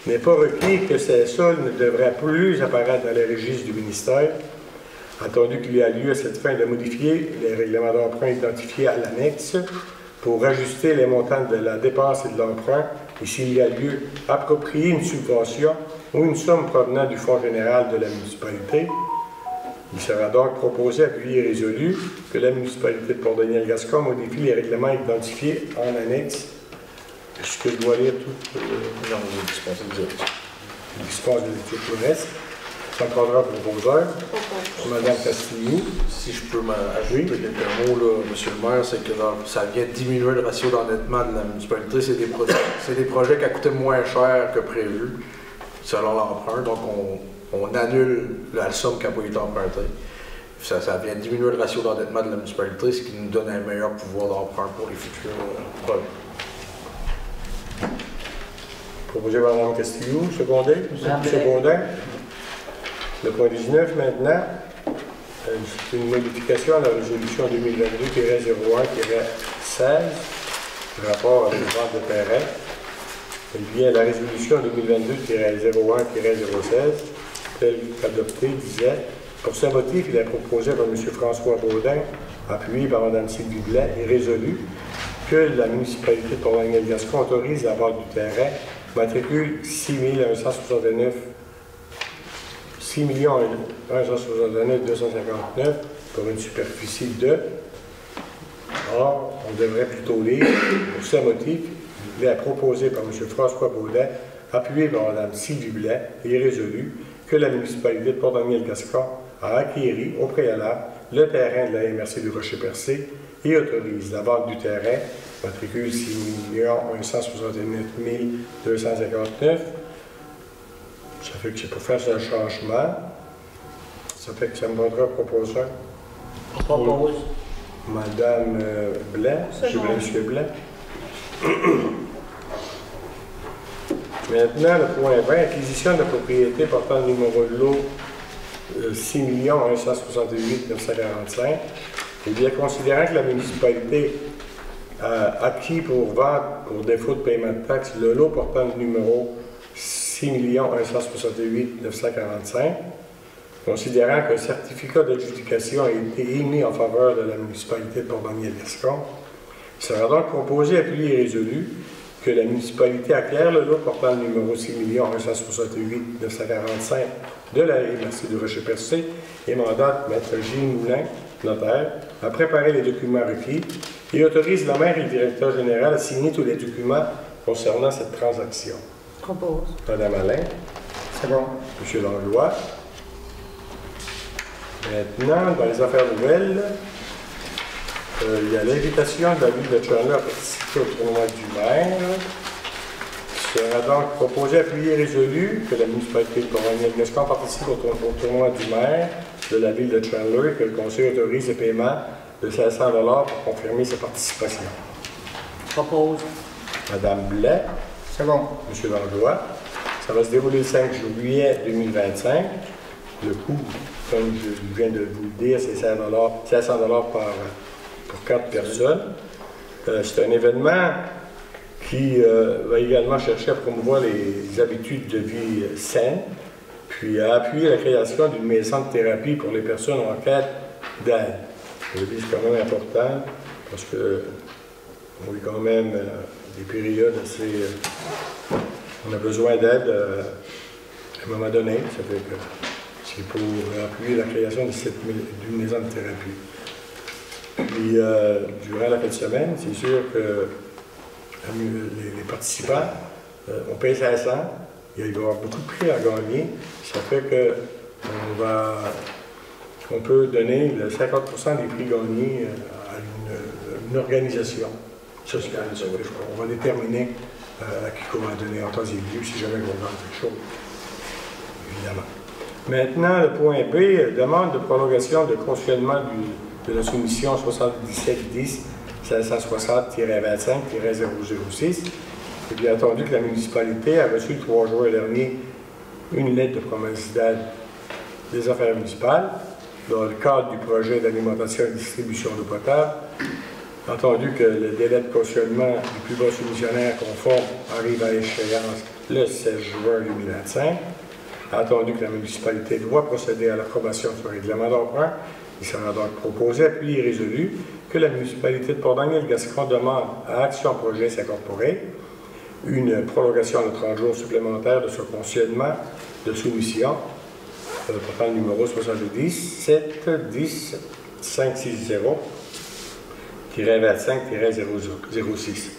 n'est pas requis et que ces sols ne devraient plus apparaître dans les registres du ministère. Attendu qu'il y a lieu à cette fin de modifier les règlements d'emprunt identifiés à l'annexe pour ajuster les montants de la dépense et de l'emprunt et s'il y a lieu, approprier une subvention ou une somme provenant du Fonds général de la municipalité. Il sera donc proposé, appuyé et résolu que la municipalité de Port-Daniel-Gascon modifie les règlements identifiés en annexe. Est-ce que je dois lire tout?
Non, vous dispensez de dire.
Il dispose de l'étude tout le reste. Ça prendra proposeur. Madame Castillo.
Si je peux m'ajouter quelques mots, là, Monsieur le maire, c'est que ça vient diminuer le ratio d'endettement de la municipalité. C'est des projets qui ont coûté moins cher que prévu, selon l'emprunt. Donc, on annule la somme qui n'a pas été empruntée. Ça vient diminuer le ratio d'endettement de la municipalité, ce qui nous donne un meilleur pouvoir d'emprunt pour les futurs projets.
Proposé par Mme Castillo, secondé. Secondé. Le point 19 maintenant, c'est une modification à la résolution 2022-01-16, rapport à la vente de terrain. Il vient à la résolution 2022-01-016, telle qu'adoptée, disait, pour ce motif, il est proposé par M. François Baudin, appuyé par Mme Sylvie Blais, et résolu que la municipalité de Port-Daniel-Gascon autorise la vente du terrain, matricule 6169 259 pour une superficie de. Or, on devrait plutôt lire, pour ce motif, il est proposé par M. François Baudin, appuyé par Mme Sylvie Blais, et résolu que la municipalité de Port-Daniel-Gascon a acquéri au préalable le terrain de la MRC du Rocher-Percé et autorise la vente du terrain, matricule 6 169 259. Ça fait que c'est pour faire ce changement. Ça fait que ça me donnera proposeur.
Propose.
Madame Blais, Monsieur Blais. Maintenant, le point 20, acquisition de propriété portant le numéro de lot 6 168 945. Eh bien, considérant que la municipalité a acquis pour vente, pour défaut de paiement de taxes, le lot portant le numéro 6 168 945, considérant qu'un certificat d'adjudication a été émis en faveur de la municipalité de Port-Daniel-Gascon, il sera donc proposé, appuyé et résolu que la municipalité acquiert le lot portant le numéro 6 168 945 de la MRC du Rocher-Percé et mandate Maître Gilles Moulin, notaire, à préparer les documents requis et autorise la maire et le directeur général à signer tous les documents concernant cette transaction.
Propose.
Madame Alain.
C'est bon.
Monsieur Langlois. Maintenant, dans les affaires nouvelles, il y a l'invitation de la ville de Chandler à participer au tournoi du maire. Il sera donc proposé, appuyé et résolu que la municipalité de Port-Daniel-Gascon participe au tournoi du maire de la ville de Chandler et que le conseil autorise le paiement de 500 $ pour confirmer sa participation.
Propose.
Madame Blais.
C'est bon.
Monsieur Langlois. Ça va se dérouler le 5 juillet 2025. Le coût, comme je viens de vous le dire, c'est 500 $ pour 4 personnes. C'est un événement qui va également chercher à promouvoir les habitudes de vie saines, puis à appuyer la création d'une maison de thérapie pour les personnes en quête d'aide. Je dis c'est quand même important parce que on vit quand même des périodes assez. On a besoin d'aide à un moment donné. Ça fait que c'est pour appuyer la création d'une maison de thérapie. Puis, durant la fin de semaine, c'est sûr que les participants, on paye 500, il va y avoir beaucoup de prix à gagner. Ça fait qu'on peut donner le 50% des prix gagnés à une organisation sociale. On va déterminer à qui qu'on va donner en temps et lieu si jamais on gagne quelque chose, évidemment. Maintenant, le point B, demande de prolongation de cautionnement de la soumission 7710 560-25-006. Et bien entendu que la municipalité a reçu le 3 juin dernier une lettre de promesse d'aide des affaires municipales dans le cadre du projet d'alimentation et distribution d'eau potable. Entendu que le délai de cautionnement du plus bas soumissionnaire conforme arrive à échéance le 16 juin 2025. Entendu que la municipalité doit procéder à l'approbation de ce règlement d'emprunt, il sera donc proposé, appuyé et résolu que la municipalité de Port-Daniel-Gascon demande à Action Projet s'incorporer une prolongation de 30 jours supplémentaires de ce fonctionnement de soumission, portant le numéro 77-10-560-25-006.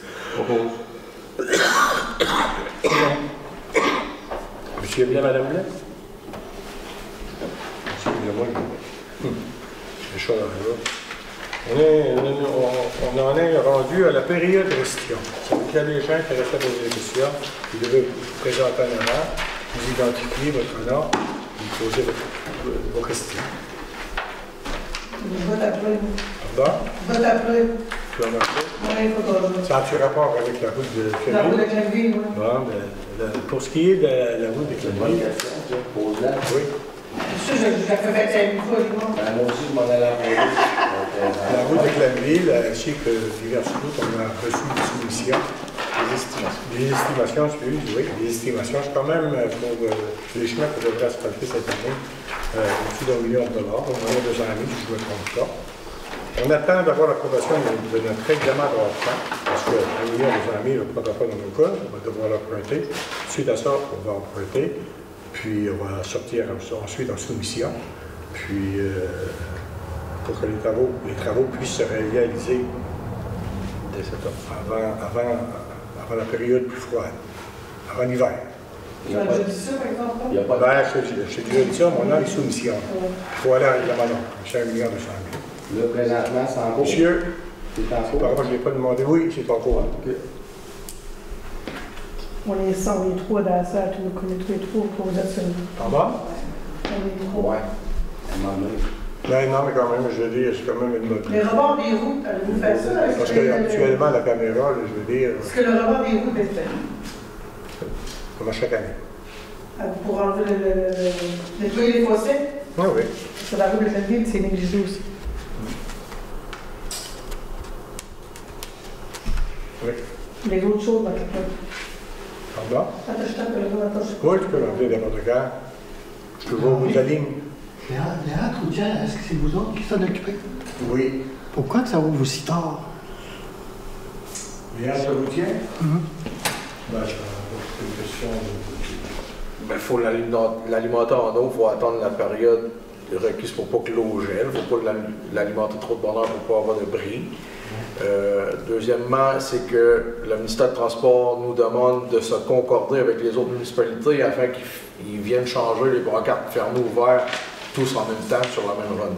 Monsieur bien, Madame Blais? Excusez-moi, j'ai chaud dans le jour. On en est rendu à la période de question. Ça veut dire qu'il y a des gens qui restent à poser des questions. Vous devez vous présenter en avant, vous identifier votre nom, vous poser vos questions.
Vote après.
Pardon?
Vote après.
Tu vas marcher?
Oui, il faut qu'on
Ça a-tu rapport avec la route de
La route de
Cléville?
Cléville, oui.
Bon, pour ce qui est de la route de Cléville, oui.
Ça, je la fais faire une fois, moi.
Moi aussi, je m'en allais à
La route de Cléville, ainsi que diverses routes, on a reçu des soumissions. Des estimations, oui. Des estimations. C'est quand même pour les chemins qu'on devrait asphalter cette année, au-dessus d'$1 million, au moins 200 000, si je ne me trompe pas. On attend d'avoir l'approbation de notre règlement d'emprunt, parce que 1 million, 200 000, on ne prendra pas dans nos cas, on va devoir l'emprunter. Suite à ça, on va emprunter, puis on va sortir ensuite en soumission, puis pour que les travaux puissent se réaliser avant la période plus froide, avant l'hiver.
Tu as déjà dit ça, par exemple?
Il n'y a pas de...
Ben, j'ai déjà dit ça, mais on a les soumissions. Il faut aller à règlement d'emprunt, c'est 1 million, 200 000.
Là, présentement, c'est en cours.
Monsieur,
C'est en cours.
par contre, je ne l'ai pas demandé. Oui, c'est en cours.
OK.
On est 100, les trois dans ça, on connaît tous les trois pour vous êtes sur nous.
En bas?
On est trois.
Ouais. À un moment donné.
Ben, non, mais quand même, je veux dire, c'est quand même une mode.
Les rebords des routes, allez-vous faire ça?
Parce qu'actuellement, la caméra, là, je veux dire,
Est-ce que le rebord des routes est fait?
comme à chaque année.
Pour enlever nettoyer les fossés?
Oui, oui.
Parce que la route de Cléville, c'est négligé aussi.
Oui.
Les autres choses, dans le
Pardon?
Attends, je tape le attends, je
Oui, tu peux l'enlever n'importe quand. Je te vois vous aligne.
Léa Troutière, est-ce que c'est vous autres qui s'en occupez?
Oui.
Pourquoi que ça ouvre aussi tard?
Léa, ça vous tient? Ben, c'est une question de...
Ben, il faut l'alimenter en eau, il faut attendre la période requise pour pas que l'eau gèle, il ne faut pas l'alimenter trop de bonheur pour pas avoir de bris. Deuxièmement, c'est que le ministère des Transports nous demande de se concorder avec les autres municipalités afin qu'ils viennent changer les brancards fermés ouverts tous en même temps sur la même run.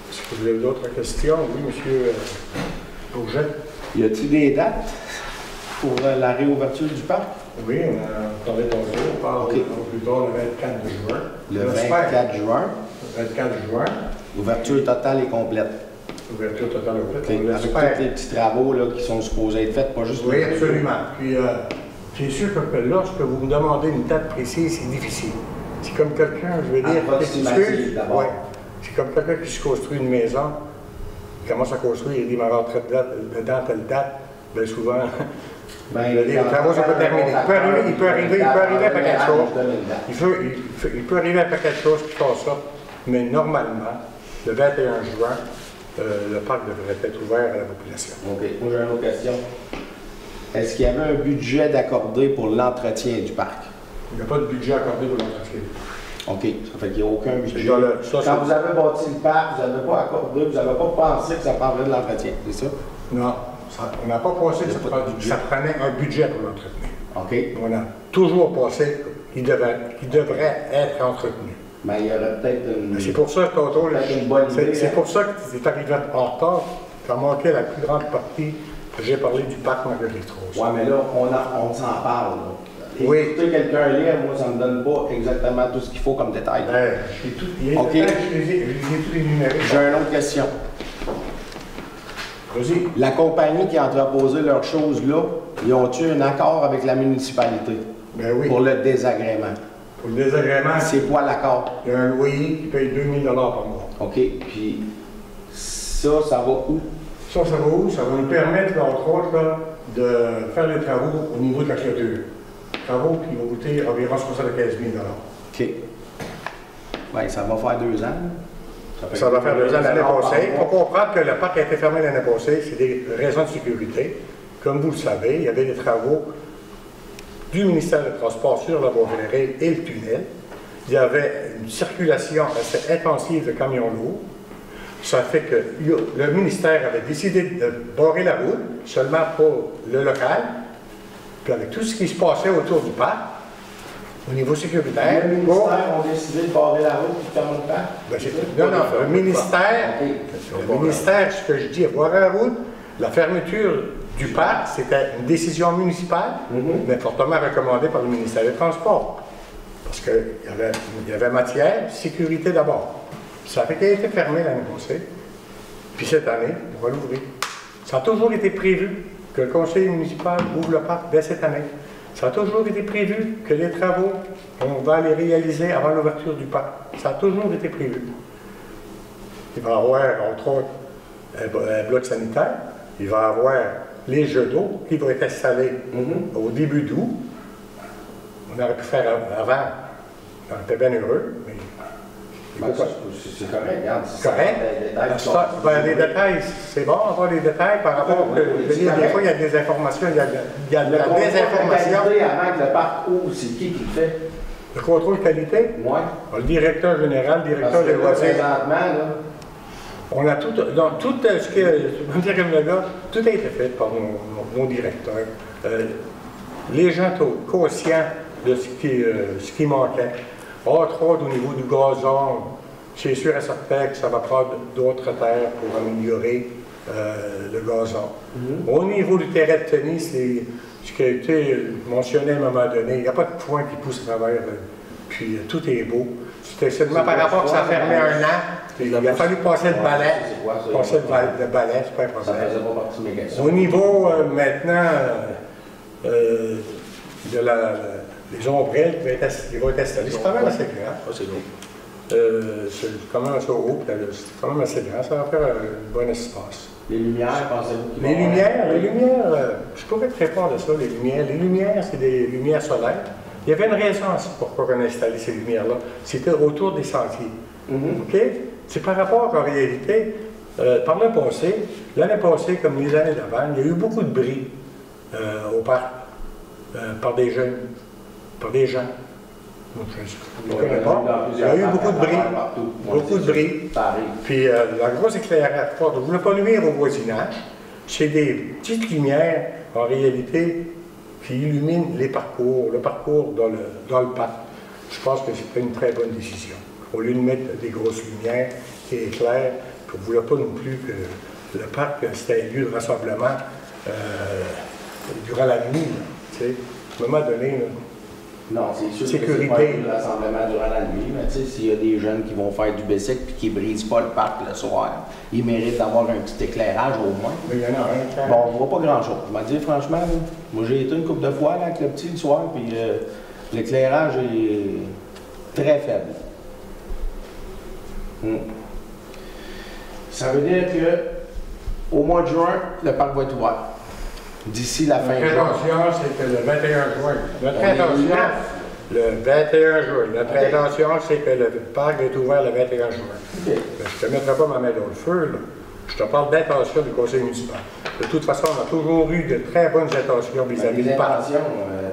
Est-ce que vous avez d'autres questions? Oui, monsieur Bourget?
Y a-t-il des dates pour la réouverture du parc?
Oui, on a parlé tantôt. On parle
OK.
plus tard le 24 juin.
Le
J'espère.
24 juin.
24 juin.
L'ouverture totale et complète.
Ouverture totale au
OK.
fait. On
Avec
l'espère.
tous les petits travaux là, qui sont supposés être faits, pas juste
Oui, absolument. Puis, c'est sûr que lorsque vous me demandez une date précise, c'est difficile. C'est comme quelqu'un, je veux dire,
Approximative, d'abord.
ouais. C'est comme quelqu'un qui se construit une maison, il commence à construire, il dit, ma rentrée dedans, telle date, bien souvent,
Ben,
je veux dire, le travaux, c'est pas terminé. Il peut arriver après quelque chose. Il peut arriver après quelque chose qui passe ça, mais normalement, le 21 juin, le parc devrait être ouvert à la population.
OK. Moi, j'ai une autre question. Est-ce qu'il y avait un budget d'accordé pour l'entretien du parc?
Il n'y a pas de budget accordé pour l'entretien.
OK. Ça fait qu'il n'y a aucun budget.
Dans
Quand vous avez bâti le parc, vous n'avez pas accordé, vous n'avez pas pensé que ça prendrait de l'entretien, c'est ça?
Non, on n'a pas pensé que ça prenait un budget pour l'entretenir.
OK.
On a toujours pensé qu'il devrait être entretenu.
Ben, il y aurait peut-être une...
Mais c'est pour ça, tantôt,
Peut-être une bonne idée,
c'est
hein.
pour ça que c'est arrivé en retard. Ça manquait la plus grande partie que j'ai parlé du parc Marguerite-Rose.
Ouais, mais là, on s'en parle. Là.
Oui.
Écouter quelqu'un lire, moi, ça ne me donne pas exactement tout ce qu'il faut comme détail.
J'ai tout,
OK.
je les ai tous énumérés.
J'ai une autre question.
Vas-y.
La compagnie qui a entreposé leurs choses là, ils ont-tu un accord avec la municipalité
Ben oui.
pour le désagrément?
Pour le désagrément,
C'est quoi l'accord?
il y a un loyer qui paye 2 000 par mois.
OK. Puis ça va où?
Ça va où? Ça va nous permettre, entre autres, là, de faire les travaux au niveau de la clôture. Travaux qui vont coûter environ 75 000
OK. Ben, ça va faire 2 ans.
Ça va faire 2 ans l'année passée. Il faut comprendre que le parc a été fermé l'année passée, c'est des raisons de sécurité. Comme vous le savez, il y avait des travaux du ministère des Transports sur la voie ferrée et le tunnel. Il y avait une circulation assez intensive de camions lourds. Ça fait que le ministère avait décidé de barrer la route, seulement pour le local, puis avec tout ce qui se passait autour du parc, au niveau sécuritaire.
Le ministère a décidé de barrer la route et de fermer le parc?
Ben, non, le ministère, ce que je dis, barrer la route, la fermeture du parc, c'était une décision municipale, mais fortement recommandée par le ministère des Transports. Parce qu'il y avait matière, sécurité d'abord. Ça fait qu'il a été fermé l'année passée. Puis cette année, on va l'ouvrir. Ça a toujours été prévu que le conseil municipal ouvre le parc dès cette année. Ça a toujours été prévu que les travaux, on va les réaliser avant l'ouverture du parc. Ça a toujours été prévu. Il va y avoir, entre autres, un bloc sanitaire. Il va y avoir les jeux d'eau qui vont être installés au début d'août. On aurait pu faire avant. On était bien heureux, mais
c'est correct, regarde.
C'est correct. Les détails, c'est bon avoir des détails par rapport des fois, il y a des informations, il y a de la désinformation.
Avant que le parc ouvre, c'est qui le fait?
Le contrôle qualité?
Oui.
Le directeur général, le directeur des loisirs. On a tout ce qui tout a été fait par mon directeur. Les gens sont conscients de ce qui manquait. Entre autres, au niveau du gazon, c'est sûr et certain que ça va prendre d'autres terres pour améliorer le gazon. Au niveau du terrain de tennis, ce qui a été mentionné à un moment donné, il n'y a pas de point qui pousse à travers, puis tout est beau. C'était seulement par rapport que ça fermait 1 an, il a fallu passer le balai. Passer le balai, c'est pas un problème. Au niveau maintenant de les ombrelles qui vont être installées, c'est quand même assez grand.
C'est long.
C'est quand même assez haut, c'est quand même assez grand, ça va faire un bon espace.
Les lumières, pensez-vous?
Les lumières, je pourrais te répondre à ça, les lumières, c'est des lumières solaires. Il y avait une raison à ça pourquoi on a installé ces lumières-là. C'était autour des sentiers. OK? C'est par rapport en réalité, par le passé, l'année passée, comme les années d'avant, il y a eu beaucoup de bris au parc par des jeunes, par des gens. Je ne connais pas. Il y a eu beaucoup de bris. Beaucoup de bris. Puis la grosse éclairage forte, je ne voulais pas nuire au voisinage. C'est des petites lumières, en réalité, qui illuminent les parcours, le parcours dans le parc. Je pense que c'était une très bonne décision. Au lieu de mettre des grosses lumières qui éclairent, on ne voulait pas non plus que le parc, c'était un lieu de rassemblement durant la nuit. Tu sais. À un moment donné,
non, c'est sûr
sécurité.
Que c'est pas un rassemblement durant la nuit, mais tu sais, s'il y a des jeunes qui vont faire du bicycle et qui ne brisent pas le parc le soir, ils méritent d'avoir un petit éclairage au moins.
Mais il y en a un.
Bon, on ne voit pas grand-chose. Je vais dire franchement, là, moi j'ai été une couple de fois là, avec le petit le soir, puis l'éclairage est très faible. Ça veut dire qu'au mois de juin, le parc va être ouvert. D'ici la fin juin.
Notre intention, c'était le 21 juin. Notre intention, le 21 juin. Notre intention, c'est que le parc est ouvert le 21 juin. Je ne te mettrai pas ma main dans le feu, là. Je te parle d'intention du conseil municipal. De toute façon, on a toujours eu de très bonnes intentions vis-à-vis du parc.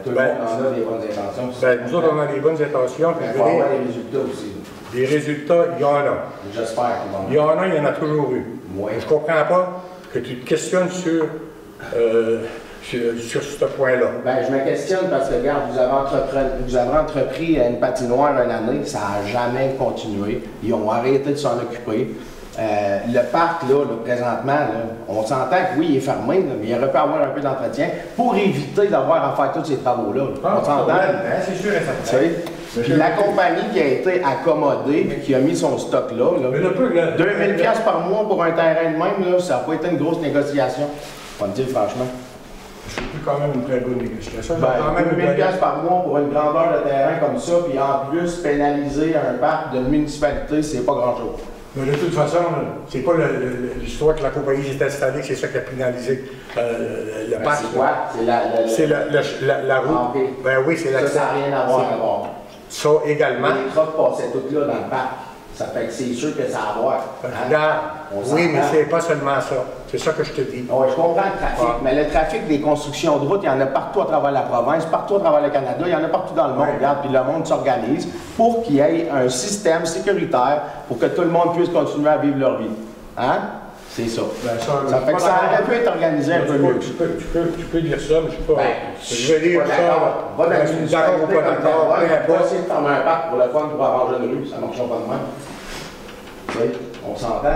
Tout le monde en a des bonnes intentions.
Nous autres, on a des bonnes intentions.
Il faut avoir des résultats aussi.
Des résultats, il y en a.
J'espère qu'il va en avoir.
Il y en a toujours eu.
Ouais.
Je ne comprends pas que tu te questionnes sur ce point-là.
Ben, je me questionne parce que, regarde, vous avez entrepris une patinoire une année, ça n'a jamais continué. Ils ont arrêté de s'en occuper. Le parc, là, présentement, là, on s'entend que oui, il est fermé, là, mais il aurait pu avoir un peu d'entretien pour éviter d'avoir à faire tous ces travaux-là. On s'entend.
C'est sûr et certain.
Puis la compagnie qui a été accommodée, qui a mis son stock là, 2000 $ par mois pour un terrain de même, là, ça n'a pas été une grosse négociation. On va me dire franchement.
C'est quand même une très bonne négociation.
Ben, 2000 $ par mois pour une grandeur de terrain comme ça, puis en plus pénaliser un parc de municipalité, c'est pas grand-chose.
Mais de toute façon, c'est pas l'histoire que la compagnie s'est installée, c'est ça qui a pénalisé le parc.
C'est quoi?
C'est la route. Ben oui, c'est
ça n'a rien à voir.
Ça également.
Les trucks passaient toutes là dans le parc. Ça fait que c'est sûr que ça va avoir. Hein?
Regarde,
On
oui, mais
s'entend.
c'est pas seulement ça. C'est ça que je te dis.
Oui, je comprends le trafic,
Ouais.
mais le trafic des constructions de routes, il y en a partout à travers la province, partout à travers le Canada, il y en a partout dans le monde,
Ouais.
regarde, puis le monde s'organise pour qu'il y ait un système sécuritaire pour que tout le monde puisse continuer à vivre leur vie. Hein? C'est ça.
Ben,
Ça fait que ça aurait pu être organisé un peu mieux.
Tu peux dire ça, mais je suis pas.
Ben,
je vais dire
pas
ça.
d'accord. Va dans
Ben,
une
je suis d'accord ou
municipalité
pas
comme
d'accord,
Terrebonne,
peu
on va
importe.
essayer de fermer un parc pour le fun pour arranger une rue, ça ne marchera pas de même. Oui, on s'entend.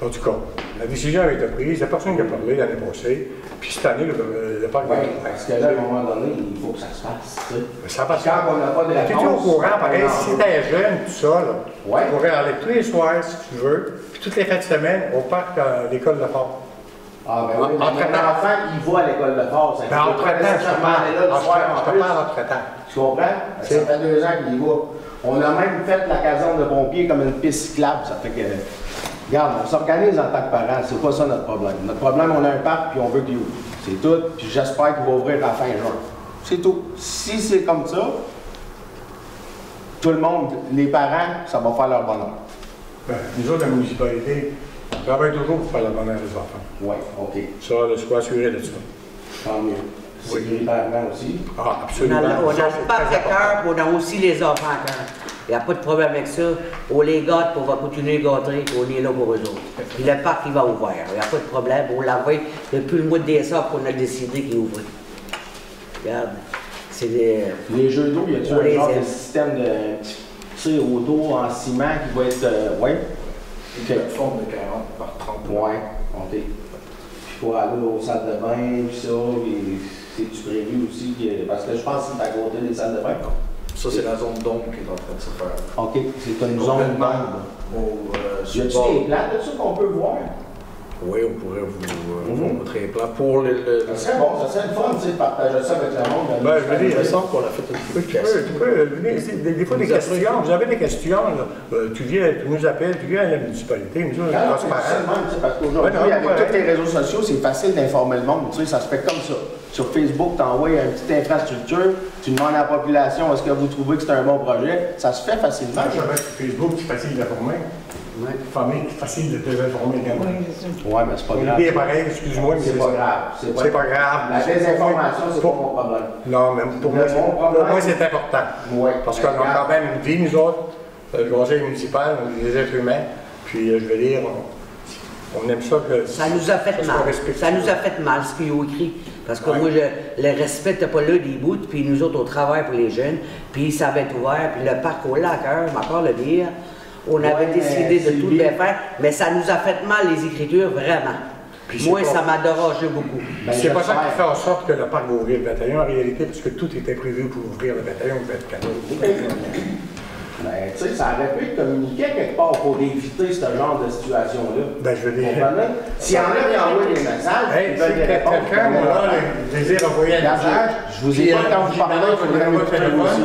En tout cas, la décision a été prise, il n'y a personne qui a parlé l'année passée, puis cette année, le parc
Oui,
de
parce que là, à un moment donné, il faut que ça se fasse. Tu sais.
ça passe.
Quand on n'a pas de
Tu es au
réponse.
courant, pareil, si t'étais jeune, tout ça, là,
Ouais.
tu pourrais aller tous les soirs, si tu veux, puis toutes les fêtes de semaine, au parc à l'école de Fort.
Ah, ben oui, mais
Entre-temps.
mon enfant, il va à l'école de force.
Ben, entre-temps, je te parle, je te parle entre-temps.
Tu comprends? Ça fait 2 ans qu'il y va. On a même fait la caserne de pompiers comme une piste cyclable. Ça fait que, regarde, on s'organise en tant que parents. C'est pas ça notre problème. Notre problème, on a un parc puis on veut qu'il ouvre. C'est tout. Puis j'espère qu'il va ouvrir à la fin juin. C'est tout. Si c'est comme ça, tout le monde, les parents, ça va faire leur bonheur.
Ben, nous autres, la municipalité, on travaille toujours pour faire le bonheur des enfants.
Oui, OK.
Ça, là, sois assuré de ça.
Tant mieux. Sécuritairement aussi.
Ah,
On a,
absolument.
on a
Ça,
le
c'est
parc
très
à cœur, puis on a aussi les enfants à cœur. Il n'y a pas de problème avec ça. On les gâte, puis on va continuer de gâter, puis on est là pour eux autres. Puis le parc, il va ouvrir. Il n'y a pas de problème. On l'avait depuis le mois de décembre qu'on a décidé qu'il ouvrait. Regarde, c'est des...
Les jeux d'eau, y a-t-il
On les
un genre
aime.
de système de tir autour en ciment qui va être. Ouais?
Une plateforme de 40 par 30.
Ouais, OK. Puis pour aller aux salles de bain, puis ça, puis c'est-tu prévu aussi? Parce que je pense que c'est à côté des salles de bain.
Ça, c'est la zone d'ombre qui est en train de se faire.
OK, c'est une zone
Complètement.
d'ombre. Y
Sur le
a-tu
bord.
des plans de ça qu'on peut voir?
Oui, on pourrait vous montrer les plans pour
Ça serait bon, ça serait le fun, tu sais, de partager ça avec le monde.
Ben, je veux dire,
Il semble qu'on l'a fait une
Tu peux venir, des fois des questions, vous avez des questions, là, tu nous appelles, tu viens à la municipalité, nous, on est
Alors, c'est
transparents.
seulement, tu sais, parce qu'aujourd'hui,
Ouais, non,
avec
ouais.
tous les réseaux sociaux, c'est facile d'informer le monde. Tu sais, ça se fait comme ça. Sur Facebook, tu envoies une petite infrastructure, tu demandes à la population est-ce que vous trouvez que c'est un bon projet. Ça se fait facilement.
Je savais que Facebook, c'est facile d'informer.
Ouais.
Famille, c'est facile de te informer également.
Oui, c'est ça.
Ouais, mais c'est pas grave.
L'idée est pareille, excuse-moi, mais
C'est pas grave.
C'est pas grave.
La désinformation, c'est pas
Pour-
mon problème.
Non, mais pour moi,
Le bon problème-
c'est important.
Ouais.
Parce qu'on a quand même une vie, nous autres, le conseil municipal, on est des êtres humains, puis je veux dire, on aime ça que...
Ça nous a fait
soit
mal.
respectueux.
Ça nous a fait mal, ce qu'ils ont écrit. Parce que
Ouais.
moi, le respect n'était pas là des bouts, puis nous autres, on travaille pour les jeunes, puis ça va être ouvert, puis le parc au lac, je vais encore le dire. On avait
Ouais,
décidé
mais
de
c'est
tout
bien.
bien faire, mais ça nous a fait mal, les écritures, vraiment.
Puis c'est
Moi,
pas-
ça m'a dérangé beaucoup.
Ben,
C'est pas ça
j'espère.
qui fait en sorte que le parc va ouvrir le 21 en réalité, parce que tout était prévu pour ouvrir le 21 ou le 24.
Ben, tu sais, ça aurait pu être communiqué quelque part pour éviter ce genre de situation-là.
Ben, je veux dire...
Comprenez? S'il y en a qui envoient des messages,
Hey,
qui veulent des
si
réponses,
quelqu'un a le désir d'envoyer un
Regarde,
message,
je vous ai
puis,
pas, quand vous
j'ai
parlez,
demandé
je
son
voudrais
numéro de
m'écouter
téléphone,
aussi.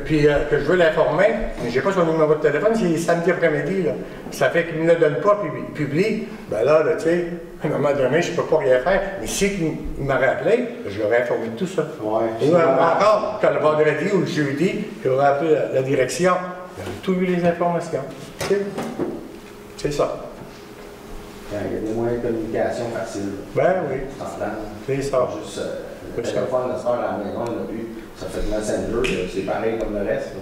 puis que je veux l'informer, mais j'ai pas son numéro de téléphone, c'est samedi après-midi, là. Ça fait qu'il me le donne pas, puis il publie, ben là, tu sais, à un moment donné, je peux pas rien faire, mais si il m'aurait appelé, je l'aurais informé de tout ça.
Ouais.
Ou encore, quand le vendredi ou le jeudi, j'aurais appelé la direction, il aurait tout eu les informations. Tu sais, c'est ça.
Il y a des moyens de communication faciles.
Ben oui,
Instantane.
c'est ça.
Juste le
C'est ça.
téléphone, la soeur à la maison, on l'a vu. Ça fait de Messenger, c'est pareil comme le reste. là.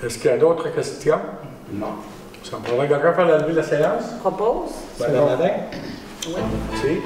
Est-ce qu'il y a d'autres questions?
Non.
Ça me prendrait quelqu'un faire la levée de la séance?
Propose?
Madame Nadin?
Oui.
Si.